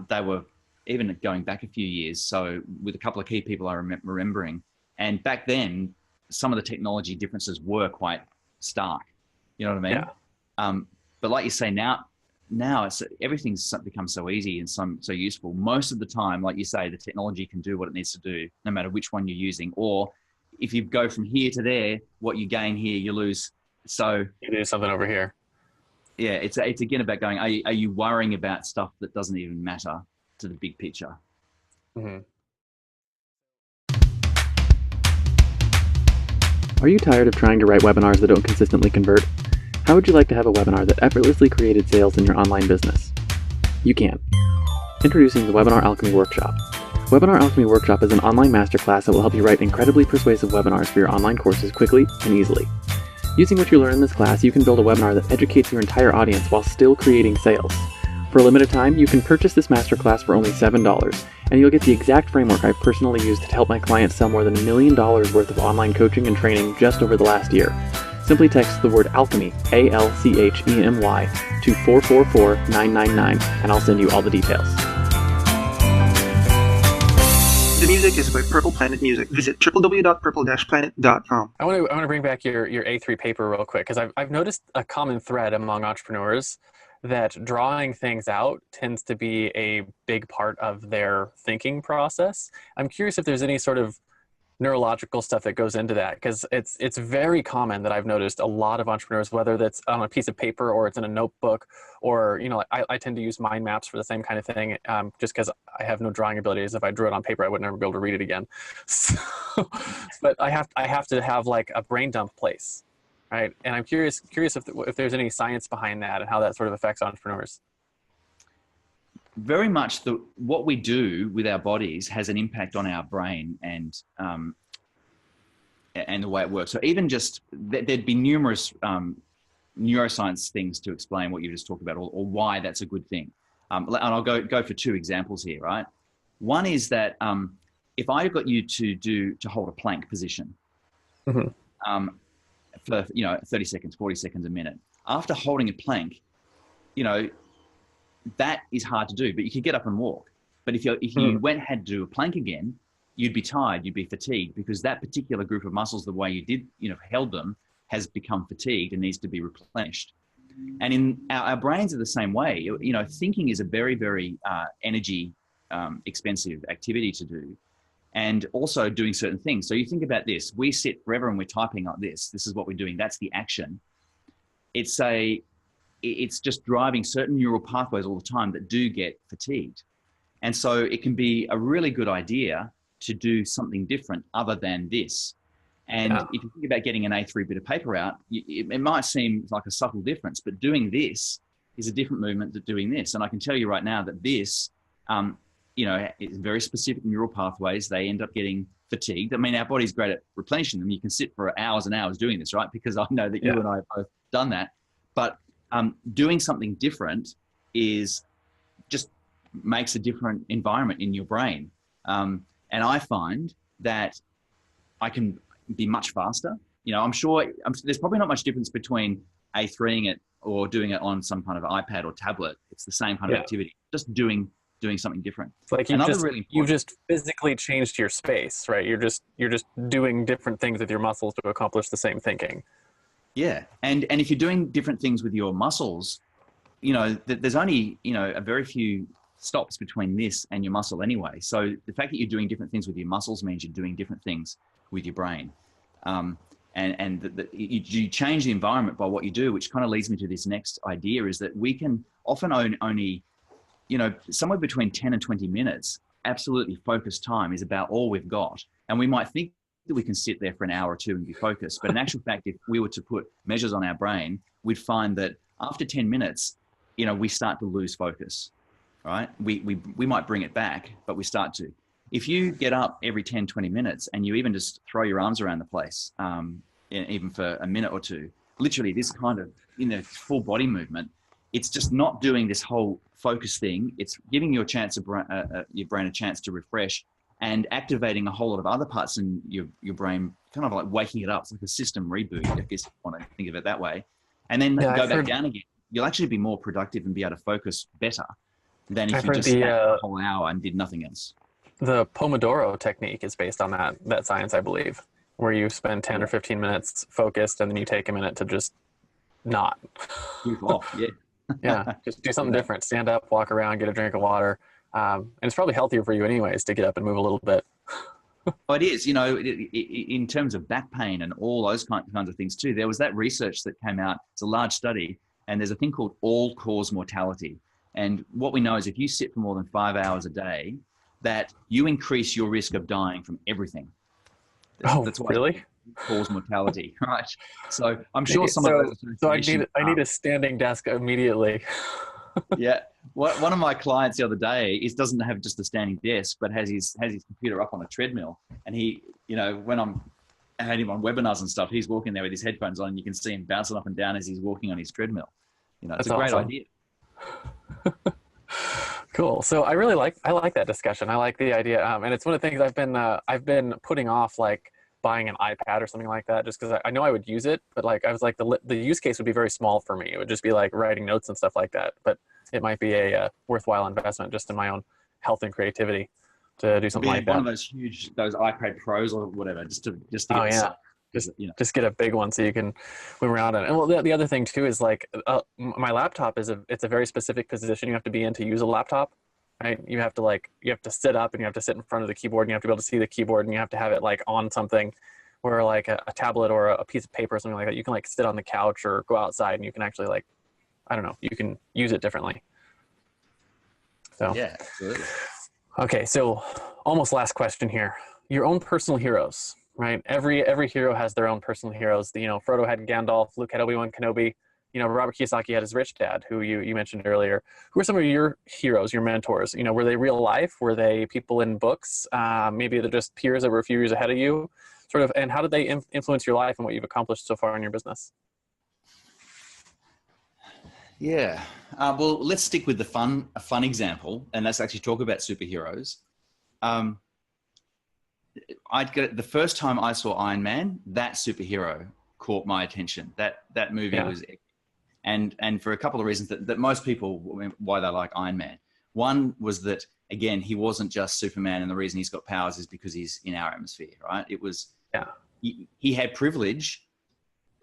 they were even going back a few years. So with a couple of key people I remembering, and back then, some of the technology differences were quite stark. You know what I mean? Yeah. But like you say, now everything's become so easy and so useful. Most of the time, like you say, the technology can do what it needs to do, no matter which one you're using. Or if you go from here to there, what you gain here, you lose. So you do something over here. Yeah, it's again about going, are you worrying about stuff that doesn't even matter to the big picture? Mm-hmm. Are you tired of trying to write webinars that don't consistently convert? How would you like to have a webinar that effortlessly created sales in your online business? You can. Introducing the Webinar Alchemy Workshop. Webinar Alchemy Workshop is an online masterclass that will help you write incredibly persuasive webinars for your online courses quickly and easily. Using what you learn in this class, you can build a webinar that educates your entire audience while still creating sales. For a limited time, you can purchase this masterclass for only $7, and you'll get the exact framework I've personally used to help my clients sell more than $1 million worth of online coaching and training just over the last year. Simply text the word alchemy, ALCHEMY, to 444999, and I'll send you all the details. The music is by Purple Planet Music. Visit www.purple-planet.com. I want to bring back your A3 paper real quick, because I've noticed a common thread among entrepreneurs that drawing things out tends to be a big part of their thinking process. I'm curious if there's any sort of neurological stuff that goes into that, because it's very common that I've noticed a lot of entrepreneurs, whether that's on a piece of paper or it's in a notebook, or I tend to use mind maps for the same kind of thing, just because I have no drawing abilities. If I drew it on paper, I would never be able to read it again. So, but I have to have like a brain dump place, right? And I'm curious if there's any science behind that and how that sort of affects entrepreneurs. Very much what we do with our bodies has an impact on our brain and the way it works. So even just there'd be numerous neuroscience things to explain what you just talked about, or why that's a good thing. And I'll go for two examples here, right? One is that if I got you to hold a plank position mm-hmm. For 30 seconds, 40 seconds, a minute, after holding a plank, that is hard to do, but you could get up and walk. But if you had to do a plank again, you'd be tired, you'd be fatigued, because that particular group of muscles, the way you did, held them, has become fatigued and needs to be replenished. And in our brains are the same way. Thinking is a very, very energy expensive activity to do, and also doing certain things. So you think about this: we sit forever and we're typing like this. This is what we're doing. That's the action. It's just driving certain neural pathways all the time that do get fatigued. And so it can be a really good idea to do something different other than this. And if you think about getting an A3 bit of paper out, it might seem like a subtle difference, but doing this is a different movement than doing this. And I can tell you right now that this, is very specific neural pathways. They end up getting fatigued. I mean, our body's great at replenishing them. You can sit for hours and hours doing this, right? Because I know that you and I have both done that. But doing something different just makes a different environment in your brain. And I find that I can be much faster. I'm sure there's probably not much difference between A3ing it or doing it on some kind of iPad or tablet. It's the same kind of activity, just doing something different. It's like you've just physically changed your space, right? You're just doing different things with your muscles to accomplish the same thinking. Yeah. And if you're doing different things with your muscles, there's only, a very few stops between this and your muscle anyway. So the fact that you're doing different things with your muscles means you're doing different things with your brain. You change the environment by what you do, which kind of leads me to this next idea, is that we can often only, somewhere between 10 and 20 minutes, absolutely focused time is about all we've got. And we might think that we can sit there for an hour or two and be focused. But in actual fact, if we were to put measures on our brain, we'd find that after 10 minutes, we start to lose focus, right? We might bring it back, but we start to. If you get up every 10, 20 minutes and you even just throw your arms around the place, even for a minute or two, literally this kind of, full body movement, it's just not doing this whole focus thing. It's giving you your brain a chance to refresh and activating a whole lot of other parts in your brain, kind of like waking it up. It's like a system reboot, I guess you want to think of it that way. And then go back down again. You'll actually be more productive and be able to focus better than if you just sat the whole hour and did nothing else. The Pomodoro technique is based on that science, I believe, where you spend 10 or 15 minutes focused and then you take a minute to just not. Goof off, yeah. Yeah, just do something different. Stand up, walk around, get a drink of water. And it's probably healthier for you anyways to get up and move a little bit. Oh, it is. In terms of back pain and all those kinds of things too, there was that research that came out. It's a large study And there's a thing called all-cause mortality. And what we know is if you sit for more than 5 hours a day, that you increase your risk of dying from everything. That's why really? Cause mortality, right? So I'm sure some of those associations. I need a standing desk immediately. Yeah. One of my clients the other day doesn't have just a standing desk, but has his computer up on a treadmill. And he, when I had him on webinars and stuff, he's walking there with his headphones on, and you can see him bouncing up and down as he's walking on his treadmill. It's a great idea. Cool. So I like that discussion. I like the idea, and it's one of the things I've been putting off, like buying an iPad or something like that, just because I know I would use it, but like I was like the use case would be very small for me. It would just be like writing notes and stuff like that. But it might be a worthwhile investment just in my own health and creativity to do something like that. One of those iPad Pros or whatever, just to get just get a big one so you can move around it. And well, the other thing too is like my laptop it's a very specific position you have to be in to use a laptop, right? You have to sit up and you have to sit in front of the keyboard and you have to be able to see the keyboard and you have to have it like on something where like a tablet or a piece of paper or something like that. You can like sit on the couch or go outside and you can actually like, I don't know, you can use it differently. So yeah, absolutely. Okay, so almost last question here. Your own personal heroes, right? Every hero has their own personal heroes. Frodo had Gandalf, Luke had Obi-Wan Kenobi. Robert Kiyosaki had his rich dad, who you mentioned earlier. Who are some of your heroes, your mentors? Were they real life? Were they people in books? Maybe they're just peers that were a few years ahead of you, sort of. And how did they influence your life and what you've accomplished so far in your business? Yeah. Well, let's stick with a fun example, and let's actually talk about superheroes. The first time I saw Iron Man, that superhero caught my attention. That movie was, and for a couple of reasons that most people, why they like Iron Man. One was that, again, he wasn't just Superman, and the reason he's got powers is because he's in our atmosphere, right? It was, he had privilege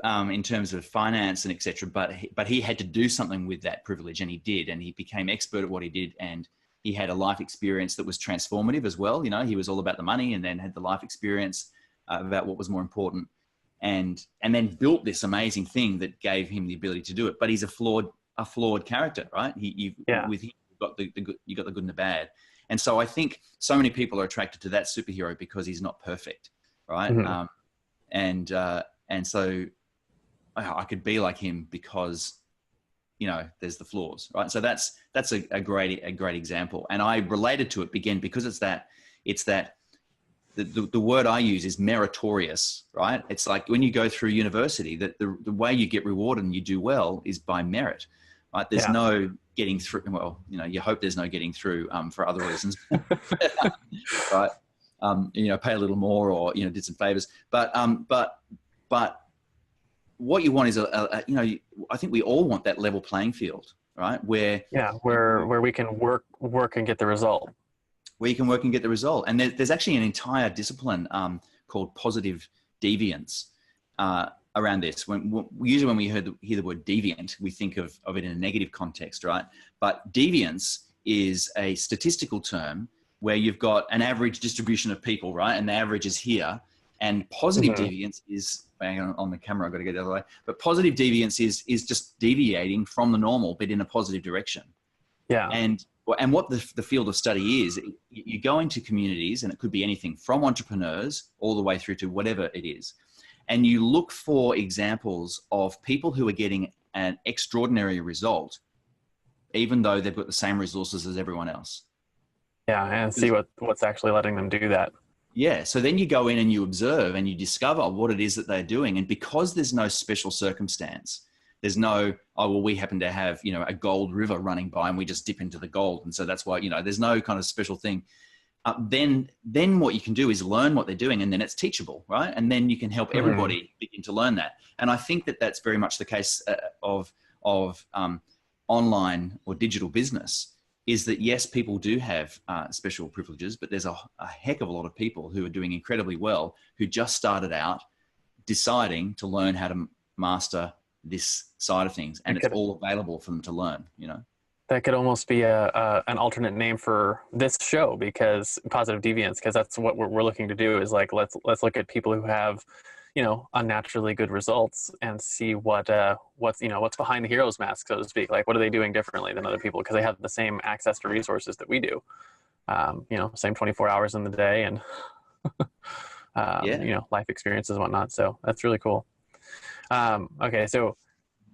in terms of finance and etc. But he had to do something with that privilege, and he did, and he became expert at what he did, and he had a life experience that was transformative as well. He was all about the money, and then had the life experience about what was more important, and then built this amazing thing that gave him the ability to do it. But he's a flawed character, right? With him, you got the good and the bad, and so I think so many people are attracted to that superhero because he's not perfect, right? Mm-hmm. And so I could be like him because there's the flaws, right? So that's a great example. And I related to it because it's that the word I use is meritorious, right? It's like when you go through university, that the way you get rewarded and you do well is by merit, right? There's no getting through. Well, you hope there's no getting through for other reasons, right? Pay a little more or, did some favors, but what you want is I think we all want that level playing field, right? Where we can work and get the result. Where you can work and get the result. And there's actually an entire discipline called positive deviance around this. Usually when we hear the word deviant, we think of it in a negative context, right? But deviance is a statistical term where you've got an average distribution of people, right? And the average is here. And positive deviance is, bang on the camera, I've got to get the other way. But positive deviance is just deviating from the normal, but in a positive direction. Yeah. And what the field of study is, you go into communities, and it could be anything from entrepreneurs all the way through to whatever it is. And you look for examples of people who are getting an extraordinary result, even though they've got the same resources as everyone else. Yeah, and see what's actually letting them do that. Yeah, so then you go in and you observe and you discover what it is that they're doing. And because there's no special circumstance, there's no, we happen to have, a gold river running by and we just dip into the gold. And so that's why, there's no kind of special thing. Then what you can do is learn what they're doing, and then it's teachable, right? And then you can help everybody begin to learn that. And I think that that's very much the case of online or digital business. Is that yes, people do have special privileges, but there's a heck of a lot of people who are doing incredibly well, who just started out deciding to learn how to master this side of things, and it's all available for them to learn. That could almost be an alternate name for this show, because positive deviance, because that's what we're looking to do is like let's look at people who have unnaturally good results and see what's behind the hero's mask, so to speak. Like, what are they doing differently than other people? Because they have the same access to resources that we do. Same 24 hours in the day, and life experiences and whatnot. So that's really cool. Okay, so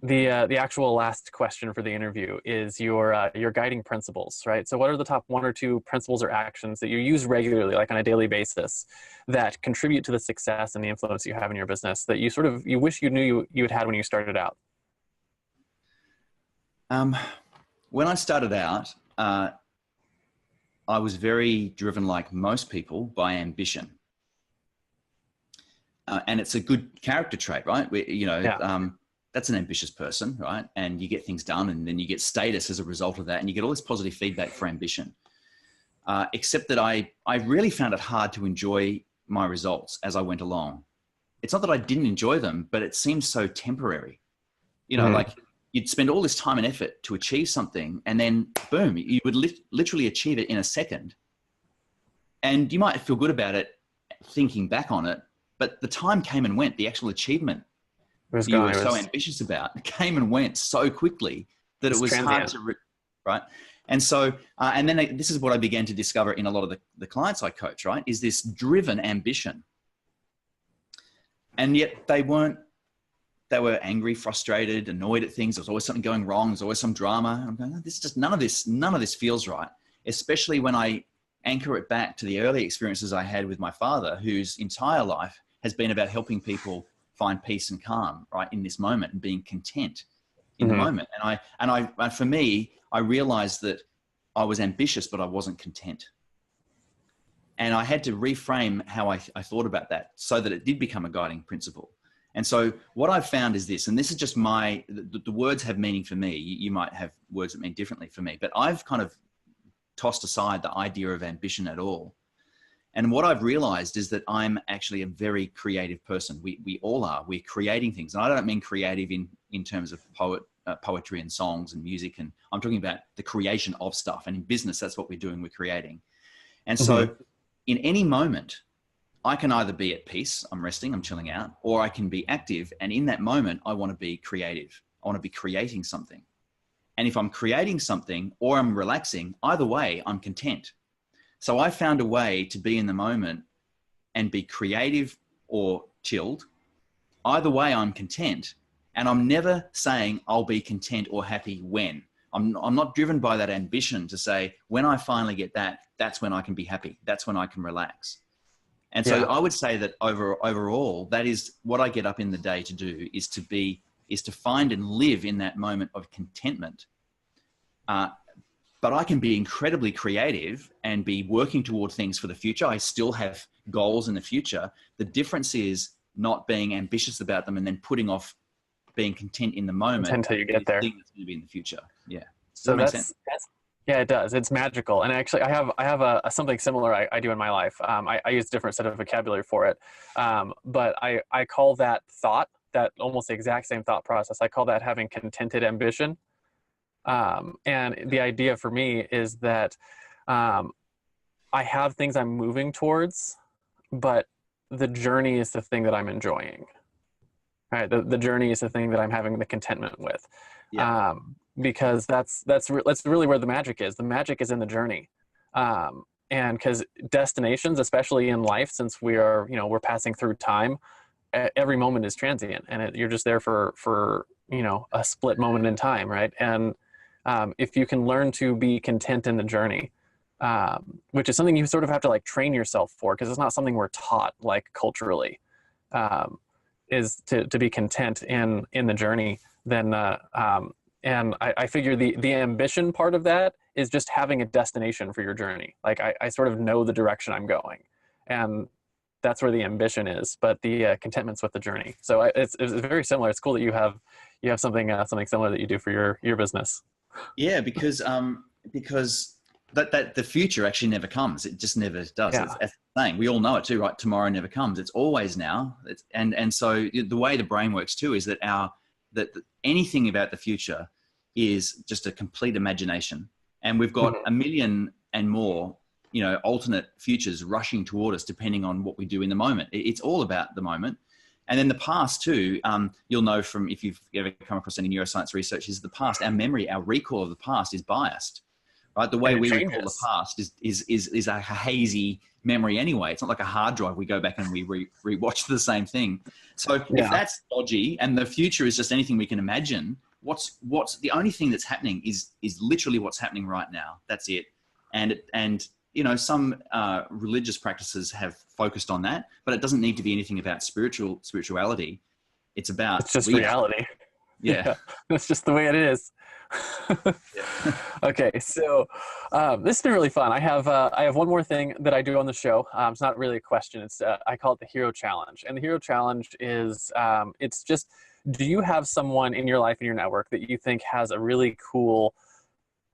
the actual last question for the interview is your guiding principles, right? So what are the top 1 or 2 principles or actions that you use regularly, like on a daily basis, that contribute to the success and the influence you have in your business that you wish you knew you had when you started out? When I started out, I was very driven, like most people, by ambition. And it's a good character trait, right? That's an ambitious person, right? And you get things done, and then you get status as a result of that, and you get all this positive feedback for ambition. Except that I really found it hard to enjoy my results as I went along. It's not that I didn't enjoy them, but it seemed so temporary. Like you'd spend all this time and effort to achieve something, and then boom, you would literally achieve it in a second. And you might feel good about it thinking back on it, but the time came and went. The actual achievement you were so ambitious about came and went so quickly that it was hard to, right? And so, and then this is what I began to discover in a lot of the clients I coach, right? Is this driven ambition. And yet they were angry, frustrated, annoyed at things. There was always something going wrong. There's always some drama. And I'm going, this is just none of this feels right. Especially when I anchor it back to the early experiences I had with my father, whose entire life has been about helping people find peace and calm, right, in this moment, and being content in the moment. And for me, I realized that I was ambitious, but I wasn't content. And I had to reframe how I thought about that so that it did become a guiding principle. And so what I've found is this, and this is just the words have meaning for me. You might have words that mean differently for me, but I've kind of tossed aside the idea of ambition at all. And what I've realized is that I'm actually a very creative person. We all are. We're creating things. And I don't mean creative in terms of poetry and songs and music. And I'm talking about the creation of stuff. And in business, that's what we're doing. We're creating. And so in any moment, I can either be at peace, I'm resting, I'm chilling out, or I can be active. And in that moment, I want to be creative. I want to be creating something. And if I'm creating something or I'm relaxing, either way, I'm content. So I found a way to be in the moment and be creative or chilled. Either way, I'm content. And I'm never saying I'll be content or happy when. I'm not driven by that ambition to say, when I finally get that, that's when I can be happy. That's when I can relax. And so I would say that overall, that is what I get up in the day to do, is to find and live in that moment of contentment. But I can be incredibly creative and be working toward things for the future. I still have goals in the future. The difference is not being ambitious about them and then putting off being content in the moment until you get there. That's going to be in the future. Yeah. So yeah, it does. It's magical. And actually, I have something similar I do in my life. I use a different set of vocabulary for it. But I call that thought, that almost the exact same thought process, I call that having contented ambition. And the idea for me is that I have things I'm moving towards, but the journey is the thing that I'm enjoying. Right? The journey is the thing that I'm having the contentment with. Yeah. Because that's really where the magic is. The magic is in the journey. And because destinations, especially in life, since we're passing through time, every moment is transient, and you're just there for a split moment in time, right? And if you can learn to be content in the journey, which is something you sort of have to like train yourself for, because it's not something we're taught like culturally, is to be content in the journey, then and I figure the ambition part of that is just having a destination for your journey. Like I sort of know the direction I'm going, and that's where the ambition is, but the contentment's with the journey. So it's very similar. It's cool that you have something similar that you do for your business. Yeah, because that the future actually never comes. It just never does. Yeah. It's the thing. We all know it too, right? Tomorrow never comes. It's always now. And so the way the brain works too is that that anything about the future is just a complete imagination. And we've got a million and more, alternate futures rushing toward us depending on what we do in the moment. It's all about the moment. And then the past too, you'll know from if you've ever come across any neuroscience research, is the past, our memory, our recall of the past is biased, right? The way we recall the past is a hazy memory anyway. It's not like a hard drive. We go back and we rewatch the same thing. So if that's dodgy and the future is just anything we can imagine, what's the only thing that's happening is literally what's happening right now. That's it. And you know, some religious practices have focused on that, but it doesn't need to be anything about spirituality. It's just reality. Yeah. That's just the way it is. Okay, so this has been really fun. I have one more thing that I do on the show. It's not really a question. It's I call it the Hero Challenge, and the Hero Challenge is it's just, do you have someone in your life, in your network, that you think has a really cool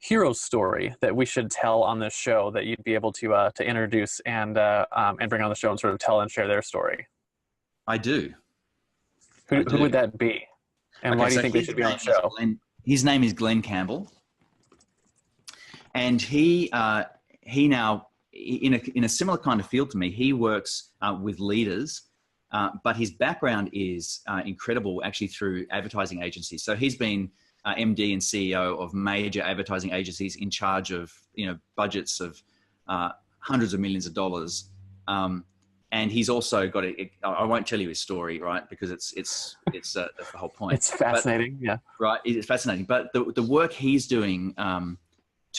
hero story that we should tell on this show that you'd be able to introduce and bring on the show and sort of tell and share their story? I do. Who would that be? And why do you think they should be on the show? His name is Glenn Campbell. And he now, in a similar kind of field to me, he works with leaders, but his background is incredible actually through advertising agencies. So he's been MD and CEO of major advertising agencies in charge of, you know, budgets of hundreds of millions of dollars. And he's also got I won't tell you his story, right? Because it's that's the whole point. It's fascinating. Yeah. Right. It's fascinating. But the work he's doing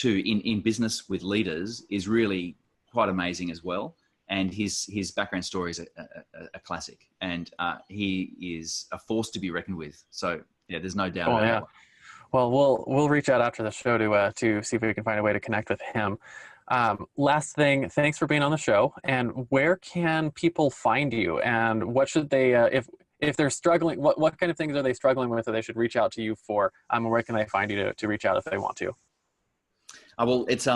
in business with leaders is really quite amazing as well. And his background story is a classic, and he is a force to be reckoned with. So yeah, there's no doubt about it. Well, we'll reach out after the show to see if we can find a way to connect with him. Last thing, thanks for being on the show. And where can people find you? And what should they, if they're struggling, what kind of things are they struggling with that they should reach out to you for? Where can they find you to reach out if they want to? Well, it's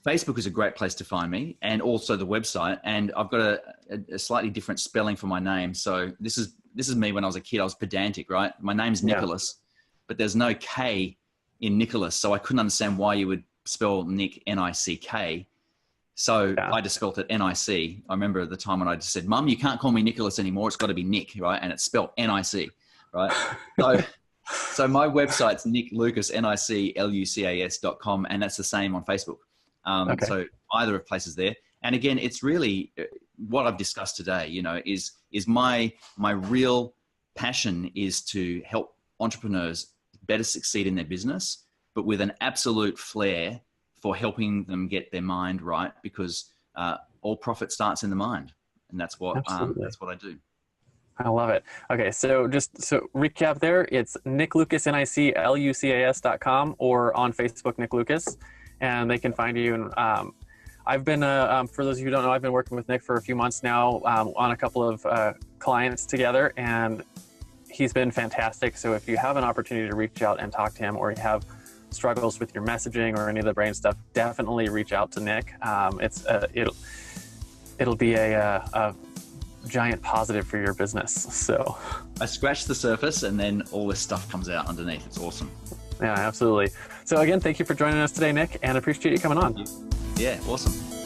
Facebook is a great place to find me, and also the website. And I've got a slightly different spelling for my name. So this is me when I was a kid. I was pedantic, right? My name's Nicholas, but there's no K in Nicholas. So I couldn't understand why you would spell Nick, N-I-C-K. So I just spelt it N-I-C. I remember at the time when I just said, Mum, you can't call me Nicholas anymore. It's got to be Nick, right? And it's spelled N-I-C, right? So my website's Nic Lucas, NICLUCAS.com, and that's the same on Facebook. So either of places there. And again, it's really what I've discussed today, you know, is my real passion is to help entrepreneurs better succeed in their business, but with an absolute flair for helping them get their mind right, because all profit starts in the mind, and that's what I do. I love it. Okay, so recap there. It's Nic Lucas, NICLUCAS.com, or on Facebook, Nic Lucas, and they can find you. And I've been, for those of you who don't know, I've been working with Nic for a few months now on a couple of clients together, and he's been fantastic. So if you have an opportunity to reach out and talk to him, or you have struggles with your messaging or any of the brain stuff, definitely reach out to Nic. It'll be a giant positive for your business. So I scratched the surface and then all this stuff comes out underneath. It's awesome. Yeah, absolutely. So again, thank you for joining us today, Nic, and appreciate you coming on. Yeah, awesome.